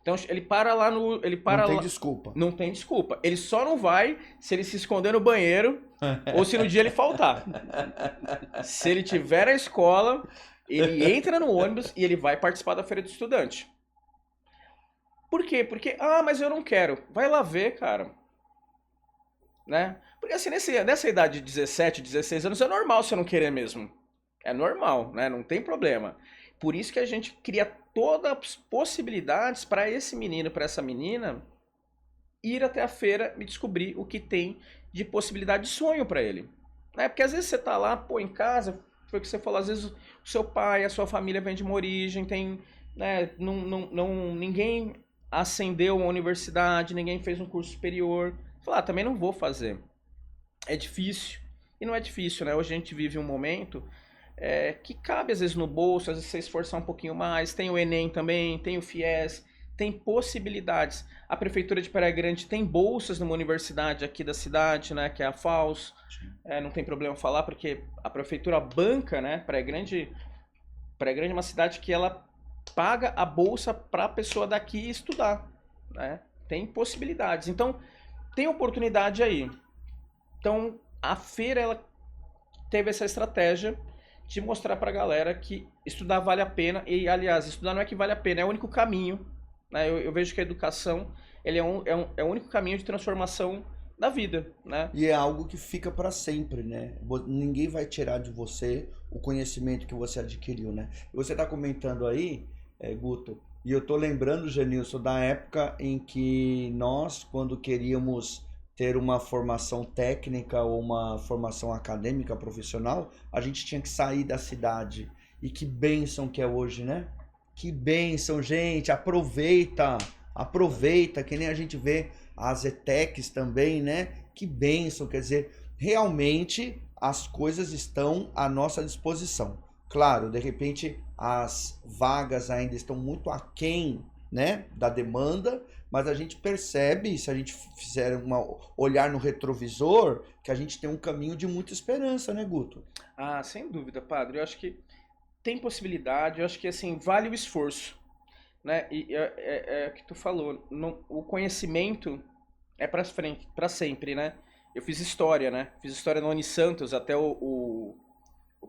Então ele para lá no. Não tem desculpa. Não tem desculpa. Ele só não vai se ele se esconder no banheiro ou se no dia ele faltar. Se ele tiver a escola, ele entra no ônibus e ele vai participar da feira do estudante. Por quê? Porque, mas eu não quero. Vai lá ver, cara. Né? Porque assim, nessa idade de 17, 16 anos, é normal você não querer mesmo. É normal, né? Não tem problema. Por isso que a gente cria todas as possibilidades para esse menino, para essa menina, ir até a feira e descobrir o que tem de possibilidade de sonho para ele. Né? Porque às vezes você tá lá, em casa, foi o que você falou, às vezes o seu pai, a sua família vem de uma origem, tem, né, ninguém ascendeu uma universidade, ninguém fez um curso superior. Falar, também não vou fazer. É difícil. E não é difícil, né? Hoje a gente vive um momento que cabe às vezes no bolso, às vezes você esforçar um pouquinho mais. Tem o Enem também, tem o FIES, tem possibilidades. A Prefeitura de Praia Grande tem bolsas numa universidade aqui da cidade, né? Que é a FAUS. Não tem problema falar, porque a Prefeitura banca, né? Praia Grande é uma cidade que ela paga a bolsa para a pessoa daqui estudar, né? Tem possibilidades. Então, tem oportunidade aí. Então, a feira, ela teve essa estratégia de mostrar para a galera que estudar vale a pena. E, aliás, estudar não é que vale a pena, é o único caminho. Né? Eu vejo que a educação ele é o único caminho de transformação da vida. Né? E é algo que fica para sempre, né? Ninguém vai tirar de você o conhecimento que você adquiriu, né? Você está comentando aí, Guto, e eu tô lembrando, Genilson, da época em que nós, quando queríamos ter uma formação técnica ou uma formação acadêmica profissional, a gente tinha que sair da cidade. E que bênção que é hoje, né? Que bênção, gente! Aproveita, que nem a gente vê as ETECs também, né? Que bênção, quer dizer, realmente as coisas estão à nossa disposição. Claro, de repente as vagas ainda estão muito aquém, né, da demanda, mas a gente percebe, se a gente fizer olhar no retrovisor, que a gente tem um caminho de muita esperança, né, Guto? Sem dúvida, padre. Eu acho que tem possibilidade, eu acho que assim, vale o esforço, né? E é o que tu falou, o conhecimento é para frente, para sempre, né? Eu fiz história, né? Fiz história no Unisantos, até o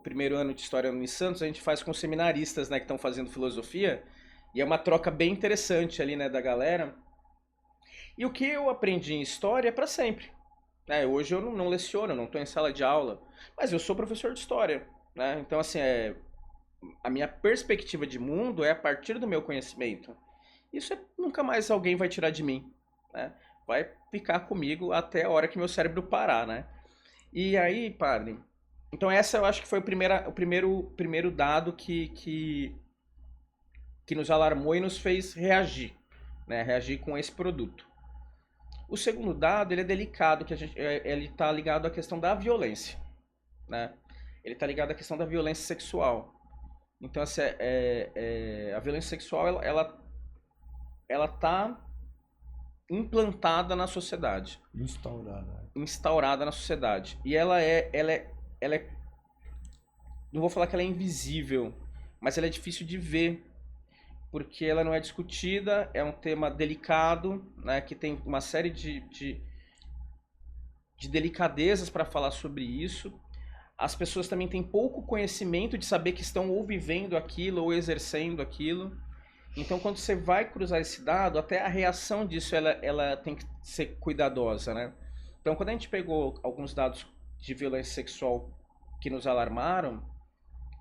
primeiro ano de história no Unisantos, a gente faz com seminaristas, né, que estão fazendo filosofia, e é uma troca bem interessante ali, né, da galera. E o que eu aprendi em história é para sempre. Né? Hoje eu não leciono, não estou em sala de aula, mas eu sou professor de história, né? Então, assim, a minha perspectiva de mundo é a partir do meu conhecimento. Isso nunca mais alguém vai tirar de mim, né? Vai ficar comigo até a hora que meu cérebro parar, né? E aí, padre, então essa eu acho que foi o primeiro dado que nos alarmou e nos fez reagir, né? Reagir com esse produto. O segundo dado, ele é delicado, que ele está ligado à questão da violência, né? Ele está ligado à questão da violência sexual. Então, assim, a violência sexual, ela está implantada na sociedade. Instaurada na sociedade. E ela é, não vou falar que ela é invisível, mas ela é difícil de ver, porque ela não é discutida, é um tema delicado, né, que tem uma série de delicadezas para falar sobre isso. As pessoas também têm pouco conhecimento de saber que estão ou vivendo aquilo ou exercendo aquilo. Então, quando você vai cruzar esse dado, até a reação disso ela tem que ser cuidadosa, né? Então, quando a gente pegou alguns dados de violência sexual que nos alarmaram,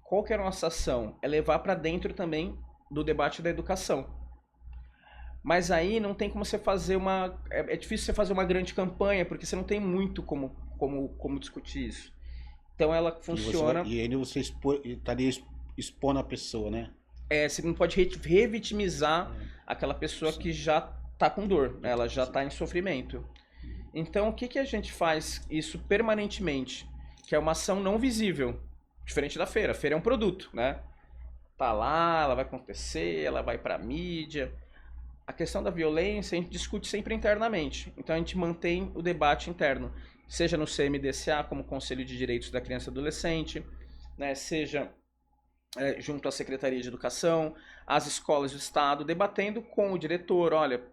qual que era a nossa ação? É levar para dentro também do debate da educação. Mas aí não tem como você fazer é difícil você fazer uma grande campanha, porque você não tem muito como discutir isso. Então ela funciona... E aí você estaria expondo a pessoa, né? Você não pode revitimizar aquela pessoa que já está com dor, né? Ela já está em sofrimento. Então o que a gente faz isso permanentemente? Que é uma ação não visível, diferente da feira. A feira é um produto, né? Tá lá, ela vai acontecer, ela vai para a mídia. A questão da violência a gente discute sempre internamente. Então a gente mantém o debate interno, seja no CMDCA, como Conselho de Direitos da Criança e Adolescente, né? Seja junto à Secretaria de Educação, às escolas do Estado, debatendo com o diretor, olha,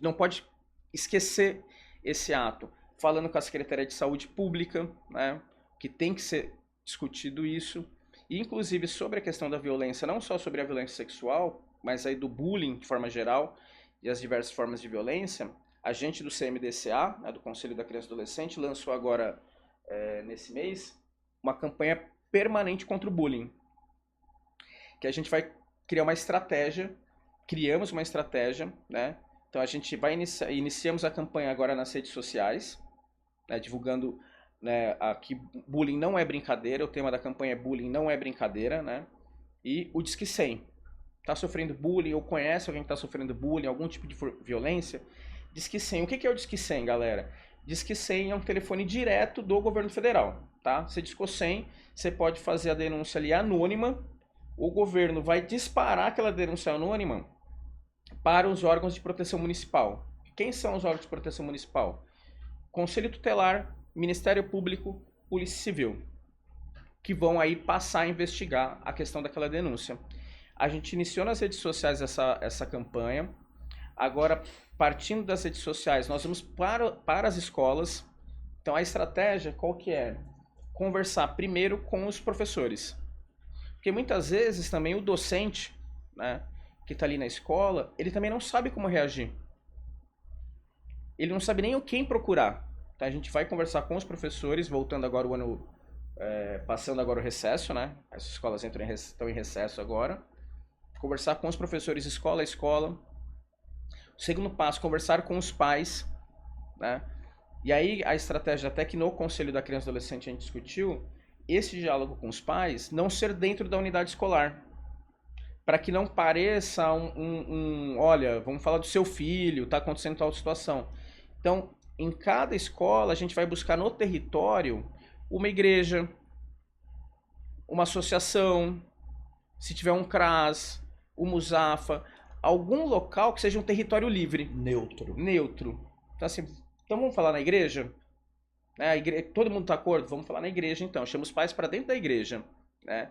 não pode esquecer esse ato. Falando com a Secretaria de Saúde Pública, né? Que tem que ser discutido isso. E, inclusive, sobre a questão da violência, não só sobre a violência sexual, mas aí do bullying de forma geral e as diversas formas de violência, a gente do CMDCA, né, do Conselho da Criança e Adolescente, lançou agora, nesse mês, uma campanha permanente contra o bullying. Que a gente vai criar uma estratégia, criamos uma estratégia, né? Então a gente vai iniciamos a campanha agora nas redes sociais, né, divulgando, né, que bullying não é brincadeira, o tema da campanha é bullying não é brincadeira, né? E o Disque 100. Está sofrendo bullying ou conhece alguém que está sofrendo bullying, algum tipo de violência, Disque 100. O que é o Disque 100, galera? Disque 100 é um telefone direto do governo federal, tá? Você discou 100, você pode fazer a denúncia ali anônima, o governo vai disparar aquela denúncia anônima para os órgãos de proteção municipal. Quem são os órgãos de proteção municipal? Conselho Tutelar, Ministério Público, Polícia Civil, que vão aí passar a investigar a questão daquela denúncia. A gente iniciou nas redes sociais essa campanha. Agora, partindo das redes sociais, nós vamos para as escolas. Então, a estratégia, qual que é? Conversar primeiro com os professores. Porque muitas vezes também o docente, né, que está ali na escola, ele também não sabe como reagir. Ele não sabe nem o quem procurar. Então, a gente vai conversar com os professores, voltando agora o ano, passando agora o recesso, né? As escolas estão em recesso agora. Conversar com os professores escola a escola. O segundo passo, conversar com os pais, né? E aí a estratégia, até que no Conselho da Criança e Adolescente a gente discutiu, esse diálogo com os pais não ser dentro da unidade escolar. Para que não pareça olha, vamos falar do seu filho, está acontecendo tal situação. Então, em cada escola, a gente vai buscar no território uma igreja, uma associação, se tiver um CRAS, uma USAFA, algum local que seja um território livre. Neutro. Então, assim, vamos falar na igreja? Todo mundo está de acordo? Vamos falar na igreja, então. Chama os pais para dentro da igreja, né?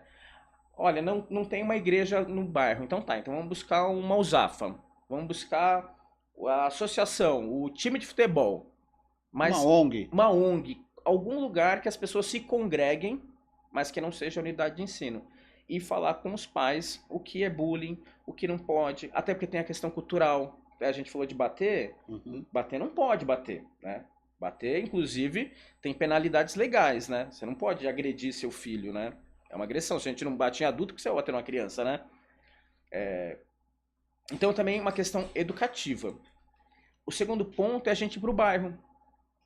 olha, não tem uma igreja no bairro, então vamos buscar uma USAFA, vamos buscar a associação, o time de futebol, mas Uma ONG. uma ONG, algum lugar que as pessoas se congreguem, mas que não seja unidade de ensino. E falar com os pais o que é bullying, o que não pode, até porque tem a questão cultural. A gente falou de bater, bater não pode bater, né? Bater, inclusive, tem penalidades legais, né? Você não pode agredir seu filho, né? É uma agressão. Se a gente não bate em adulto, que você vai bater numa criança, né? Então também é uma questão educativa. O segundo ponto é a gente ir pro bairro,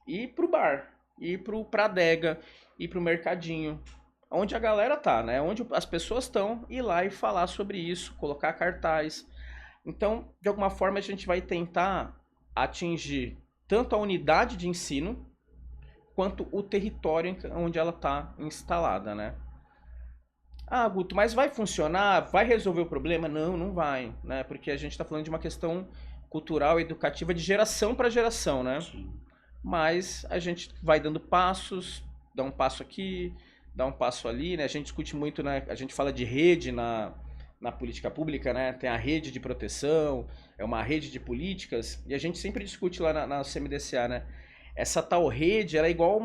ir pro bar, ir pra adega, ir pro mercadinho, onde a galera tá, né? Onde as pessoas estão, ir lá e falar sobre isso, colocar cartaz. Então, de alguma forma, a gente vai tentar atingir tanto a unidade de ensino quanto o território onde ela está instalada, né? Ah, Guto, mas vai funcionar? Vai resolver o problema? Não, não vai, né? Porque a gente está falando de uma questão cultural e educativa de geração para geração, né? Sim. Mas a gente vai dando passos, dá um passo aqui, dá um passo ali, né? A gente discute muito, né? A gente fala de rede na política pública, né? Tem a rede de proteção, é uma rede de políticas, e a gente sempre discute lá na CMDCA, né? Essa tal rede, ela é igual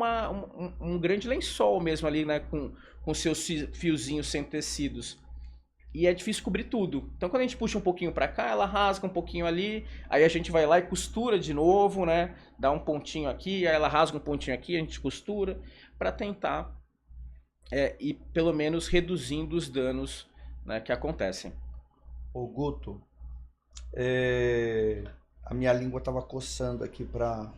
um grande lençol mesmo ali, né? Com seus fiozinhos sendo tecidos. E é difícil cobrir tudo. Então quando a gente puxa um pouquinho para cá, ela rasga um pouquinho ali, aí a gente vai lá e costura de novo, né? Dá um pontinho aqui, aí ela rasga um pontinho aqui, a gente costura, para tentar ir pelo menos reduzindo os danos, né, que acontecem. Ô Guto, a minha língua estava coçando aqui para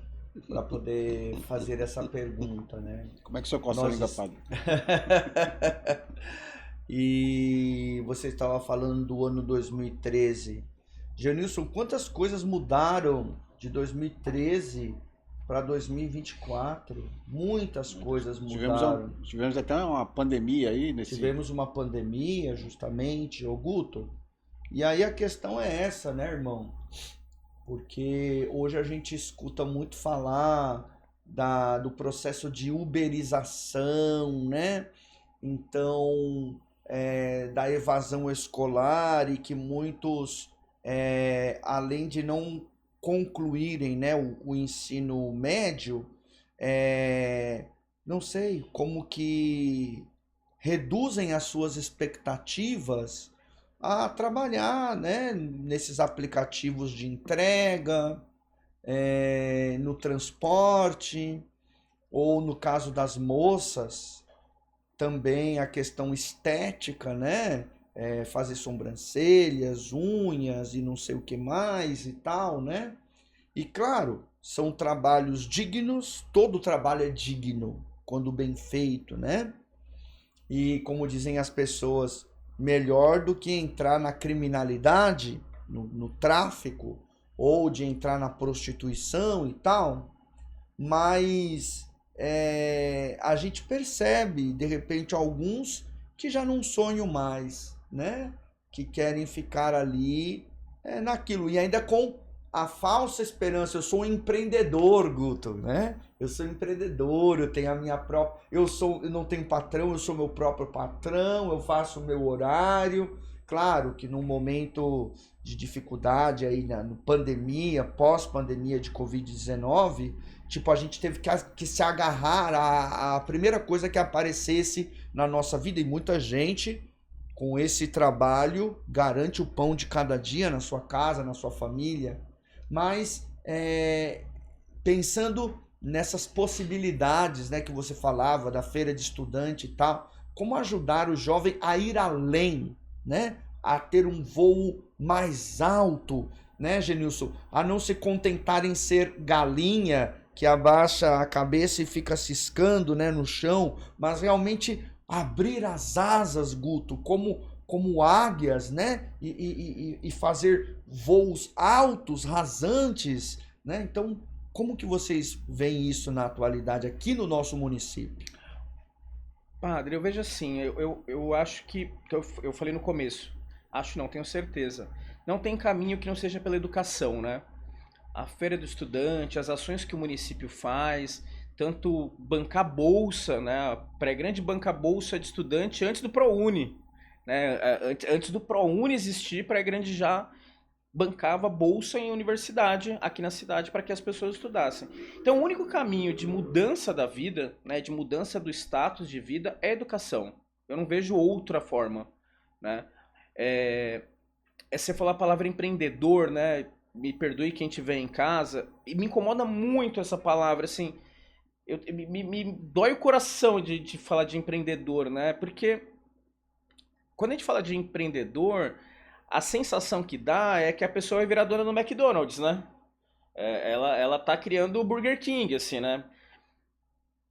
poder fazer essa pergunta, né? Como é que o senhor coça a língua, padre? E você estava falando do ano 2013. Genilson, quantas coisas mudaram de 2013 para 2024? Muitas coisas mudaram. Tivemos até uma pandemia aí nesse. Tivemos uma pandemia, justamente, ô Guto. E aí a questão é essa, né, irmão? Porque hoje a gente escuta muito falar do processo de uberização, né? Então, da evasão escolar, e que muitos, além de não concluírem, né, o ensino médio, não sei, como que reduzem as suas expectativas a trabalhar, né, nesses aplicativos de entrega, no transporte, ou no caso das moças, também a questão estética, né? Fazer sobrancelhas, unhas e não sei o que mais e tal, né? E claro, são trabalhos dignos, todo trabalho é digno quando bem feito, né? E como dizem as pessoas, melhor do que entrar na criminalidade, no tráfico, ou de entrar na prostituição e tal, mas a gente percebe, de repente, alguns que já não sonham mais, né? Que querem ficar ali naquilo, e ainda com a falsa esperança. Eu sou um empreendedor, Guto, né? Eu sou empreendedor, eu tenho a minha própria... Eu não tenho patrão, eu sou meu próprio patrão, eu faço o meu horário. Claro que num momento de dificuldade aí, no pandemia, pós-pandemia de Covid-19, tipo, a gente teve que se agarrar à primeira coisa que aparecesse na nossa vida, e muita gente com esse trabalho garante o pão de cada dia na sua casa, na sua família. Mas pensando nessas possibilidades, né, que você falava, da feira de estudante e tal, como ajudar o jovem a ir além, né, a ter um voo mais alto, né, Genilson, a não se contentar em ser galinha que abaixa a cabeça e fica ciscando, né, no chão, mas realmente abrir as asas, Guto, como águias, né, e fazer voos altos, rasantes, né? Então, como que vocês veem isso na atualidade aqui no nosso município? Padre, eu vejo assim, eu acho que eu falei no começo, acho não, tenho certeza, não tem caminho que não seja pela educação, né? A feira do estudante, as ações que o município faz, tanto bancar bolsa, né? A pré-grande banca bolsa de estudante antes do ProUni. né? Antes do ProUni existir, Praia Grande já bancava bolsa em universidade aqui na cidade para que as pessoas estudassem. Então, o único caminho de mudança da vida, né, de mudança do status de vida, é a educação. Eu não vejo outra forma, né? Você falou a palavra empreendedor, né? Me perdoe quem estiver em casa, e me incomoda muito essa palavra, assim, me dói o coração de falar de empreendedor, né? Porque quando a gente fala de empreendedor, a sensação que dá é que a pessoa vai virar dona do McDonald's, né? Ela tá criando o Burger King, assim, né?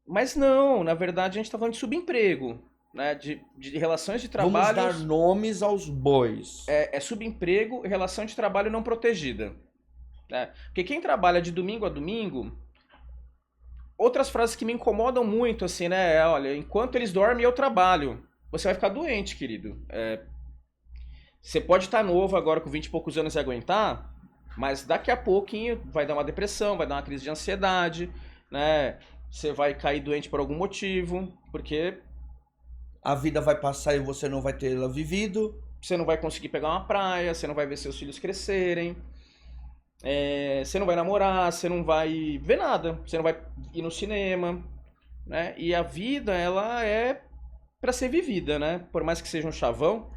Mas não, na verdade a gente tá falando de subemprego, né? De relações de trabalho. Vamos dar nomes aos bois. É subemprego e relação de trabalho não protegida, né? Porque quem trabalha de domingo a domingo... Outras frases que me incomodam muito, assim, né? Olha, enquanto eles dormem, eu trabalho. Você vai ficar doente, querido. Você pode estar novo agora com 20 e poucos anos e aguentar, mas daqui a pouquinho vai dar uma depressão, vai dar uma crise de ansiedade, né? Você vai cair doente por algum motivo, porque A vida vai passar e você não vai tê-la vivido. você não vai conseguir pegar uma praia, você não vai ver seus filhos crescerem, você não vai namorar, você não vai ver nada, você não vai ir no cinema, né? E a vida, ela é para ser vivida, né? Por mais que seja um chavão,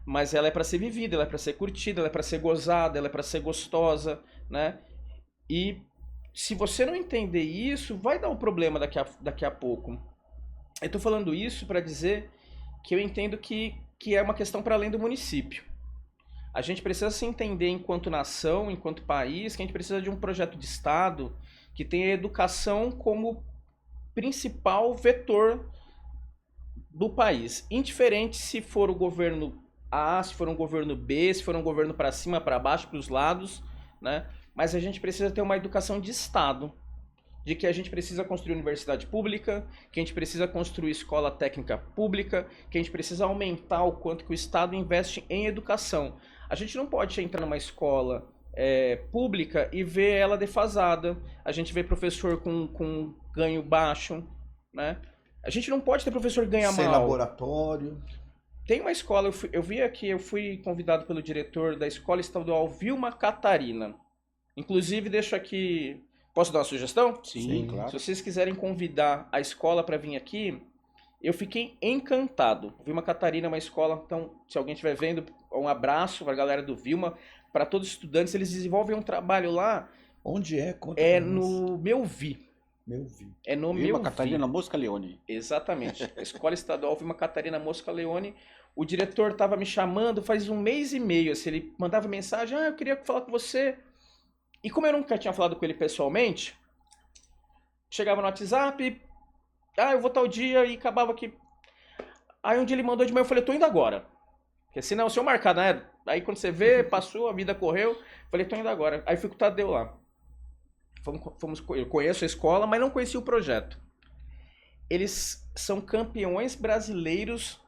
mas ela é para ser vivida, ela é para ser curtida, ela é para ser gozada, ela é para ser gostosa, né? E se você não entender isso, vai dar um problema daqui a pouco. Eu tô falando isso para dizer que eu entendo que é uma questão para além do município. A gente precisa se entender enquanto nação, enquanto país, que a gente precisa de um projeto de Estado que tenha a educação como principal vetor do país. Indiferente se for o governo A, se for um governo B, se for um governo para cima, para baixo, para os lados, né? Mas a gente precisa ter uma educação de Estado. De que a gente precisa construir universidade pública, que a gente precisa construir escola técnica pública, que a gente precisa aumentar o quanto que o Estado investe em educação. A gente não pode entrar numa escola pública e ver ela defasada. A gente vê professor com ganho baixo, né? A gente não pode ter professor que ganha Sem mal. laboratório. Tem uma escola, eu vi aqui, eu fui convidado pelo diretor da Escola Estadual Vilma Catarina. Inclusive, deixo aqui... Posso dar uma sugestão? Sim, claro. Se vocês quiserem convidar a escola para vir aqui, eu fiquei encantado. Vilma Catarina é uma escola, então, se alguém estiver vendo, um abraço para a galera do Vilma, para todos os estudantes, eles desenvolvem um trabalho lá. Onde é? Conta É pra nós. no Melvi. Melvi. É no Vilma Melvi. Catarina Mosca Leone. Exatamente. A Escola Estadual Vilma Catarina Mosca Leone. O diretor estava me chamando faz 1 mês e meio. Assim, ele mandava mensagem, eu queria falar com você. E como eu nunca tinha falado com ele pessoalmente, chegava no WhatsApp, eu vou tal dia, e acabava que... Aí um dia ele mandou de manhã, eu falei, tô indo agora. Porque senão, se eu marcar, né? Aí quando você vê, passou, a vida correu, eu falei, tô indo agora. Aí fui com o Tadeu lá. Eu conheço a escola, mas não conheci o projeto. Eles são campeões brasileiros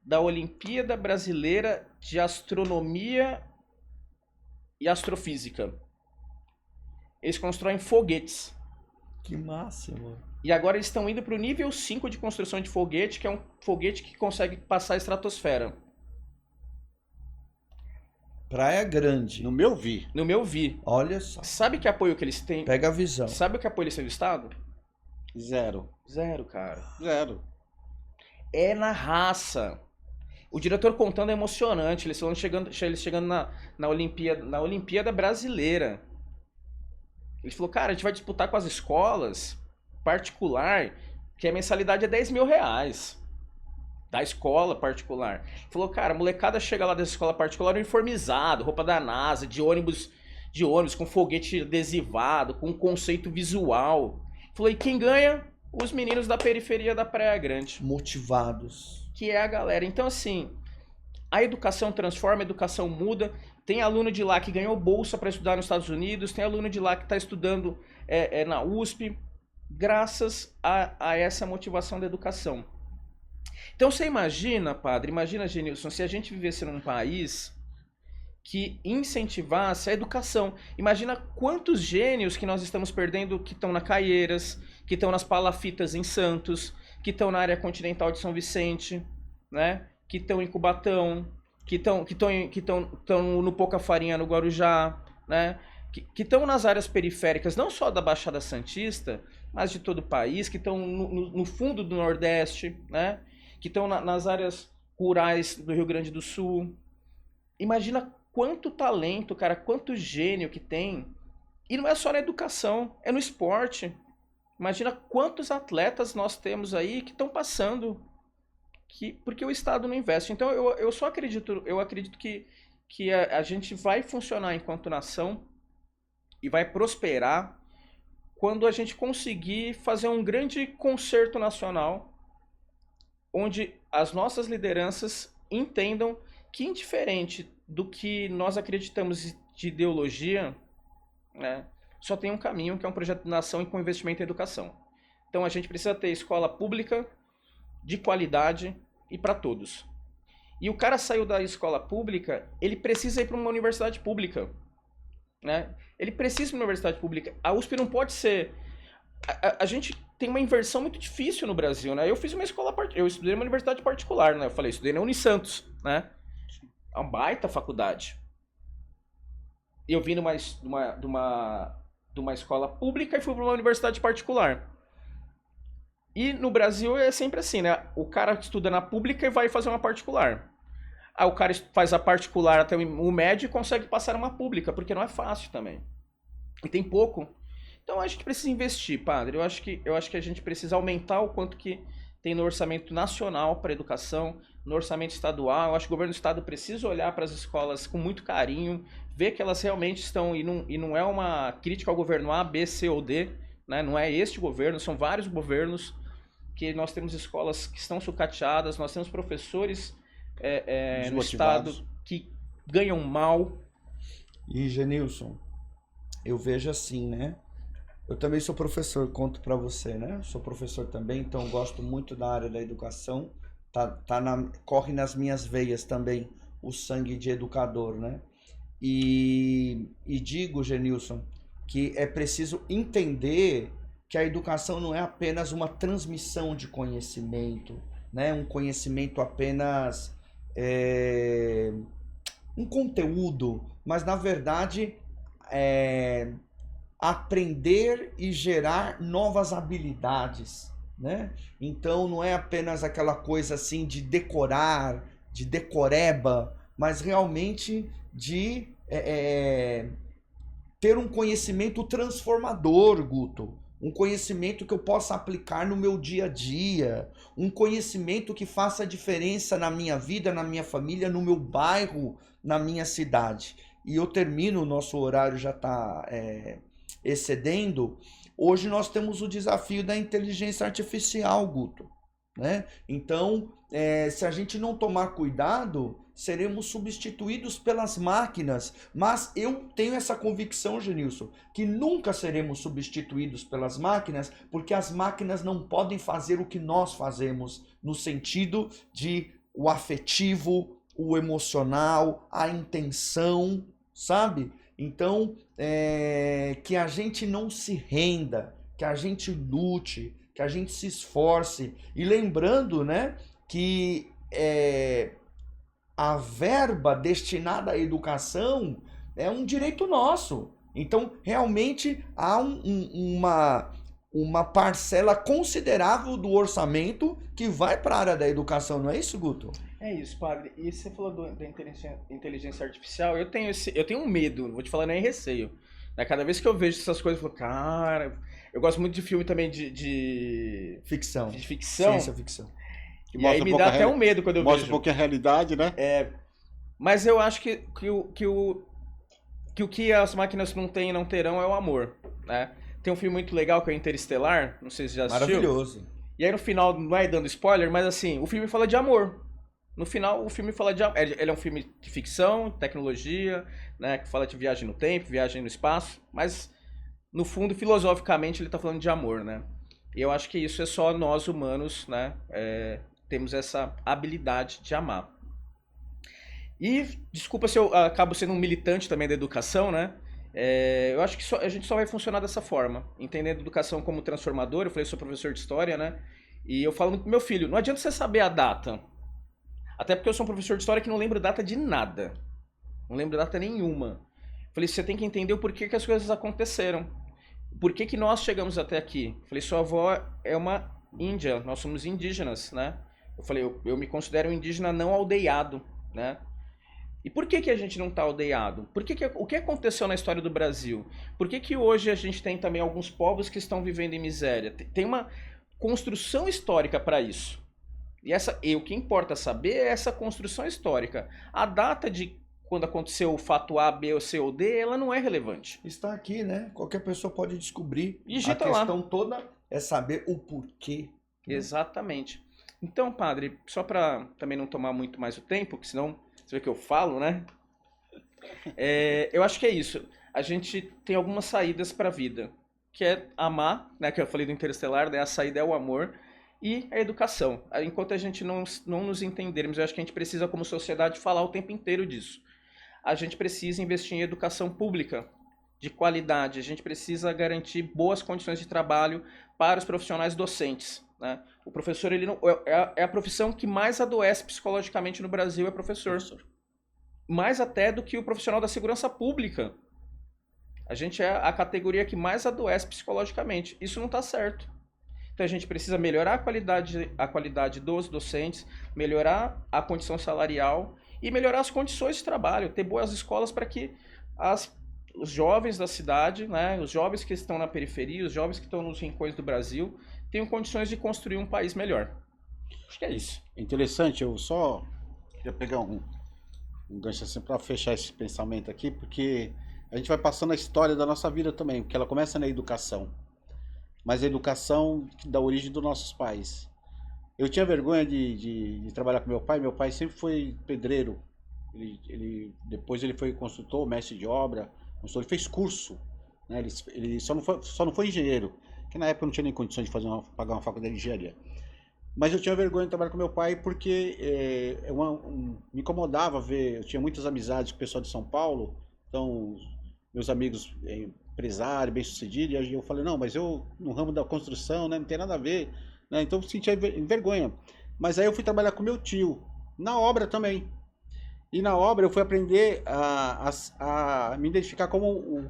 da Olimpíada Brasileira de Astronomia e Astrofísica. Eles constroem foguetes. Que máximo. E agora eles estão indo para o nível 5 de construção de foguete, que é um foguete que consegue passar a estratosfera. Praia Grande. No Melvi. No Melvi. Olha só. Sabe que apoio que eles têm? Pega a visão. Sabe o que apoio eles têm do Estado? Zero. Zero, cara. Zero. É na raça. O diretor contando é emocionante. Eles chegando na Olimpíada Brasileira. Ele falou, cara, a gente vai disputar com as escolas particular, que a mensalidade é R$10.000. Da escola particular. Ele falou, cara, a molecada chega lá dessa escola particular uniformizado, roupa da NASA, de ônibus com foguete adesivado, com conceito visual. Ele falou, e quem ganha? Os meninos da periferia da Praia Grande. Motivados. Que é a galera. Então, assim, a educação transforma, a educação muda. Tem aluno de lá que ganhou bolsa para estudar nos Estados Unidos, tem aluno de lá que está estudando na USP, graças a essa motivação da educação. Então você imagina, padre, imagina, Genilson, se a gente vivesse num país que incentivasse a educação. Imagina quantos gênios que nós estamos perdendo que estão na Caieiras, que estão nas palafitas em Santos, que estão na área continental de São Vicente, né? que estão em Cubatão, que estão no Pouca Farinha, no Guarujá, né? Que estão nas áreas periféricas, não só da Baixada Santista, mas de todo o país, que estão no fundo do Nordeste, né? Que estão nas áreas rurais do Rio Grande do Sul. Imagina quanto talento, cara, quanto gênio que tem. E não é só na educação, é no esporte. Imagina quantos atletas nós temos aí que estão passando, porque o Estado não investe. Então eu só acredito, que a gente vai funcionar enquanto nação e vai prosperar quando a gente conseguir fazer um grande concerto nacional, onde as nossas lideranças entendam que, indiferente do que nós acreditamos de ideologia, né, só tem um caminho, que é um projeto de nação e com investimento em educação. Então a gente precisa ter escola pública, de qualidade e para todos. E o cara saiu da escola pública, ele precisa ir para uma universidade pública, né? Ele precisa ir para uma universidade pública. A USP não pode ser... A gente tem uma inversão muito difícil no Brasil, né? Eu fiz uma escola... Eu estudei numa universidade particular, né? Eu falei, estudei na Unisantos, né? É uma baita faculdade. E eu vim de uma escola pública e fui para uma universidade particular. E no Brasil é sempre assim, né? O cara estuda na pública e vai fazer uma particular. Aí o cara faz a particular até o médio e consegue passar uma pública, porque não é fácil também. E tem pouco. Então a gente precisa investir, padre. Eu acho que a gente precisa aumentar o quanto que tem no orçamento nacional para educação, no orçamento estadual. Eu acho que o governo do estado precisa olhar para as escolas com muito carinho, ver que elas realmente estão, e não é uma crítica ao governo A, B, C ou D, né? Não é este governo, são vários governos, que nós temos escolas que estão sucateadas, nós temos professores no estado que ganham mal. E, Genilson, eu vejo assim, né? Eu também sou professor, conto para você, né? Sou professor também, então gosto muito da área da educação. Corre nas minhas veias também o sangue de educador, né? E digo, Genilson, que é preciso entender que a educação não é apenas uma transmissão de conhecimento, né? Um conhecimento apenas um conteúdo, mas na verdade aprender e gerar novas habilidades, né? Então não é apenas aquela coisa assim de decorar, de decoreba, mas realmente de ter um conhecimento transformador, Guto. Um conhecimento que eu possa aplicar no meu dia a dia, um conhecimento que faça diferença na minha vida, na minha família, no meu bairro, na minha cidade. E eu termino, o nosso horário já está excedendo. Hoje nós temos o desafio da inteligência artificial, Guto, né? Então, se a gente não tomar cuidado, seremos substituídos pelas máquinas. Mas eu tenho essa convicção, Genilson, que nunca seremos substituídos pelas máquinas, porque as máquinas não podem fazer o que nós fazemos, no sentido de o afetivo, o emocional, a intenção, sabe? Então, que a gente não se renda, que a gente lute, que a gente se esforce. E lembrando, né, que a verba destinada à educação é um direito nosso. Então, realmente, há uma parcela considerável do orçamento que vai para a área da educação, não é isso, Guto? É isso, padre. E você falou da inteligência artificial, eu tenho um medo, vou te falar, nem receio. Cada vez que eu vejo essas coisas, eu falo, cara... Eu gosto muito de filme também de ficção. De ficção. Ciência ficção. E aí me dá até um medo quando eu vejo. Mostra um pouco a realidade, né? Mas eu acho que o que as máquinas não têm e não terão é o amor, né? Tem um filme muito legal que é Interestelar, não sei se já assistiu. Maravilhoso. E aí no final, não é dando spoiler, mas assim, o filme fala de amor. No final, o filme fala de amor. Ele é um filme de ficção, tecnologia, né? Que fala de viagem no tempo, viagem no espaço, mas no fundo, filosoficamente, ele está falando de amor, né? E eu acho que isso é só nós humanos, né? Temos essa habilidade de amar. E, desculpa se eu acabo sendo um militante também da educação, né? Eu acho que a gente só vai funcionar dessa forma, entendendo a educação como transformadora. Eu falei, eu sou professor de história, né? E eu falo muito pro meu filho, não adianta você saber a data. Até porque eu sou um professor de história que não lembro data de nada. Não lembro data nenhuma. Falei, você tem que entender o porquê que as coisas aconteceram. Por que nós chegamos até aqui? Falei, sua avó é uma índia, nós somos indígenas, né? Eu falei, eu me considero um indígena não aldeado, né? E por que a gente não está aldeado? O que aconteceu na história do Brasil? Por que hoje a gente tem também alguns povos que estão vivendo em miséria? Tem uma construção histórica para isso. E o que importa saber é essa construção histórica. A data de quando aconteceu o fato A, B, ou C ou D, ela não é relevante. Está aqui, né? Qualquer pessoa pode descobrir. Digita a lá. questão toda é saber o porquê. Exatamente. Então, padre, só para também não tomar muito mais o tempo, porque senão você vê que eu falo, né? Eu acho que é isso. A gente tem algumas saídas para a vida, que é amar, né? Que eu falei do Interestelar, né? A saída é o amor. E a educação. Enquanto a gente não nos entendermos, eu acho que a gente precisa, como sociedade, falar o tempo inteiro disso. A gente precisa investir em educação pública de qualidade. A gente precisa garantir boas condições de trabalho para os profissionais docentes, né? O professor ele não, é a profissão que mais adoece psicologicamente no Brasil, é professor. Mais até do que o profissional da segurança pública. A gente é a categoria que mais adoece psicologicamente. Isso não está certo. Então a gente precisa melhorar a qualidade dos docentes, melhorar a condição salarial e melhorar as condições de trabalho, ter boas escolas para que os jovens da cidade, né, os jovens que estão na periferia, os jovens que estão nos rincões do Brasil, tenham condições de construir um país melhor. Acho que é isso. Interessante, eu só queria pegar um gancho assim para fechar esse pensamento aqui, porque a gente vai passando a história da nossa vida também, porque ela começa na educação. Mas a educação da origem dos nossos pais. Eu tinha vergonha de trabalhar com meu pai sempre foi pedreiro. Depois ele foi construtor, mestre de obra, ele fez curso, né? Ele só não foi engenheiro, que na época não tinha nem condições de pagar uma faculdade de engenharia. Mas eu tinha vergonha de trabalhar com meu pai porque me incomodava ver, eu tinha muitas amizades com o pessoal de São Paulo, então meus amigos empresário, bem sucedido, e aí eu falei, não, mas eu no ramo da construção, né, não tem nada a ver, né, então eu sentia vergonha. Mas aí eu fui trabalhar com meu tio, na obra também. E na obra eu fui aprender a me identificar como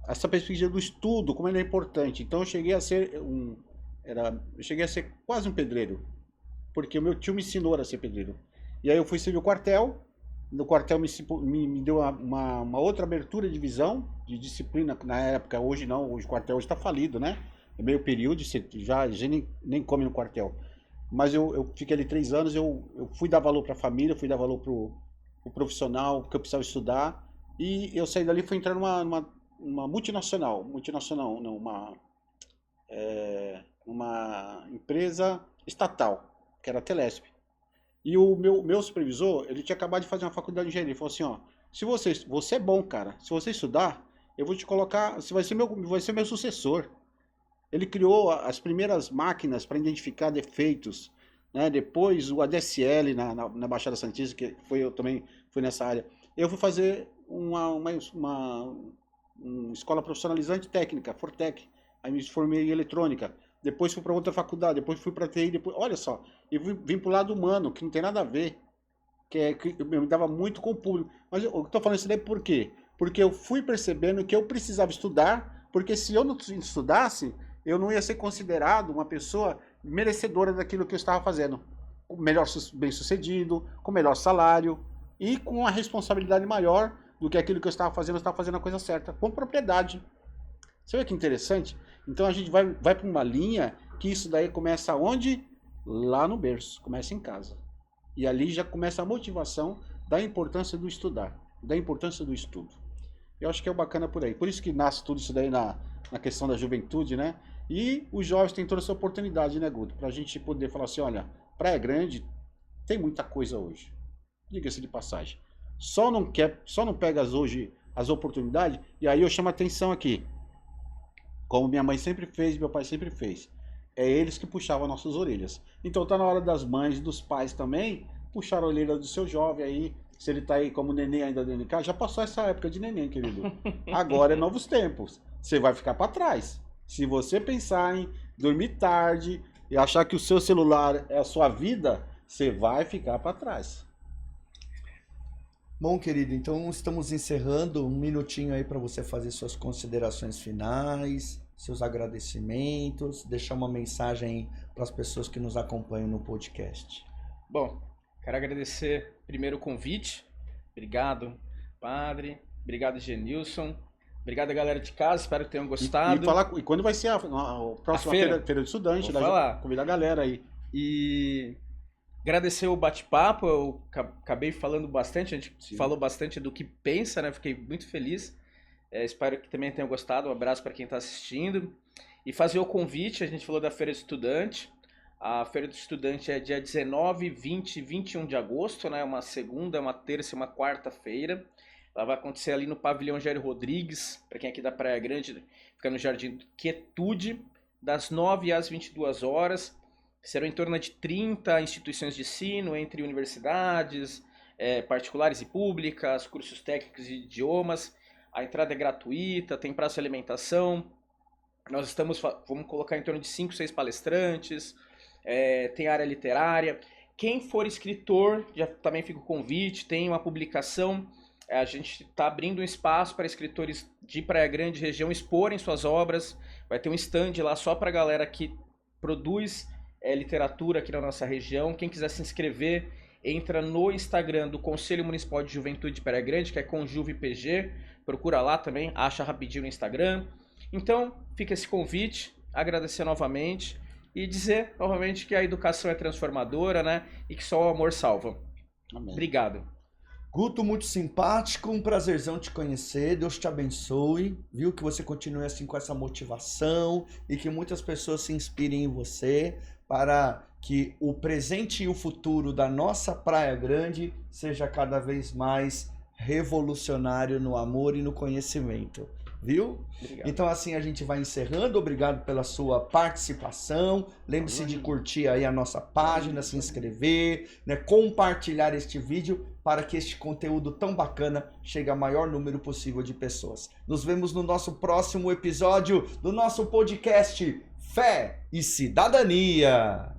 essa perspectiva do estudo, como ele é importante. Então eu cheguei a ser quase um pedreiro, porque o meu tio me ensinou a ser pedreiro. E aí eu fui servir o quartel. No quartel me deu uma outra abertura de visão, de disciplina na época. Hoje não, hoje o quartel está falido, né? É meio período, já nem come no quartel. Mas eu fiquei ali 3 anos, eu fui dar valor para a família, fui dar valor pro profissional, que eu precisava estudar. E eu saí dali e fui entrar numa multinacional, não, uma empresa estatal, que era a Telesp. E o meu supervisor, ele tinha acabado de fazer uma faculdade de engenharia. Ele falou assim, ó, se você é bom, cara, se você estudar, eu vou te colocar, você vai ser meu sucessor. Ele criou as primeiras máquinas para identificar defeitos, né? Depois o ADSL na Baixada Santista, que eu também fui nessa área. Eu fui fazer uma escola profissionalizante técnica, Fortec. Aí me formei em eletrônica. Depois fui para outra faculdade, depois fui para TI, olha só, eu vim para o lado humano, que não tem nada a ver, que eu me dava muito com o público. Mas eu estou falando isso daí por quê? Porque eu fui percebendo que eu precisava estudar, porque se eu não estudasse, eu não ia ser considerado uma pessoa merecedora daquilo que eu estava fazendo. Melhor bem-sucedido, com melhor salário e com uma responsabilidade maior do que aquilo que eu estava fazendo a coisa certa, com propriedade. Você vê que interessante? Então a gente vai para uma linha que isso daí começa onde? Lá no berço, começa em casa. E ali já começa a motivação da importância do estudar, da importância do estudo. Eu acho que é bacana por aí. Por isso que nasce tudo isso daí na questão da juventude, né? E os jovens têm toda essa oportunidade, né, Guto? Para a gente poder falar assim, olha, Praia Grande tem muita coisa hoje. Diga-se de passagem. Só não pega hoje as oportunidades, e aí eu chamo a atenção aqui. Como minha mãe sempre fez, meu pai sempre fez. É eles que puxavam nossas orelhas. Então tá na hora das mães e dos pais também puxar a orelha do seu jovem aí. Se ele tá aí como neném ainda dentro de casa, já passou essa época de neném, querido. Agora é novos tempos. Você vai ficar para trás. Se você pensar em dormir tarde e achar que o seu celular é a sua vida, você vai ficar para trás. Bom, querido, então estamos encerrando. Um minutinho aí para você fazer suas considerações finais, seus agradecimentos, deixar uma mensagem para as pessoas que nos acompanham no podcast. Bom, quero agradecer primeiro o convite. Obrigado, padre. Obrigado, Genilson. Obrigado, galera de casa. Espero que tenham gostado. E quando vai ser a próxima feira de estudante? Convidar a galera aí. E agradecer o bate-papo. Eu acabei falando bastante. A gente falou bastante do que pensa, né? Fiquei muito feliz. Espero que também tenham gostado. Um abraço para quem está assistindo. E fazer o convite. A gente falou da Feira do Estudante. A Feira do Estudante é dia 19, 20 e 21 de agosto, né? Uma segunda, uma terça e uma quarta-feira. Ela vai acontecer ali no Pavilhão Jair Rodrigues, para quem é aqui da Praia Grande, fica no Jardim Quietude, das 9 às 22 horas. Serão em torno de 30 instituições de ensino, entre universidades, particulares e públicas, cursos técnicos de idiomas. A entrada é gratuita, tem praça de alimentação. Nós vamos colocar em torno de 5, 6 palestrantes, tem área literária. Quem for escritor, já também fica o convite, tem uma publicação. A gente está abrindo um espaço para escritores de Praia Grande região exporem suas obras. Vai ter um stand lá só para a galera que produz literatura aqui na nossa região. Quem quiser se inscrever, entra no Instagram do Conselho Municipal de Juventude de Praia Grande, que é ConjuvePG. Procura lá também, acha rapidinho no Instagram. Então, fica esse convite, agradecer novamente e dizer novamente que a educação é transformadora, né? E que só o amor salva. Amém. Obrigado. Guto, muito simpático, um prazerzão te conhecer, Deus te abençoe, viu? Que você continue assim com essa motivação e que muitas pessoas se inspirem em você para que o presente e o futuro da nossa Praia Grande seja cada vez mais revolucionário no amor e no conhecimento, viu? Obrigado. Então assim a gente vai encerrando, obrigado pela sua participação, lembre-se de curtir aí a nossa página, se inscrever, né, compartilhar este vídeo para que este conteúdo tão bacana chegue ao maior número possível de pessoas. Nos vemos no nosso próximo episódio do nosso podcast Fé e Cidadania.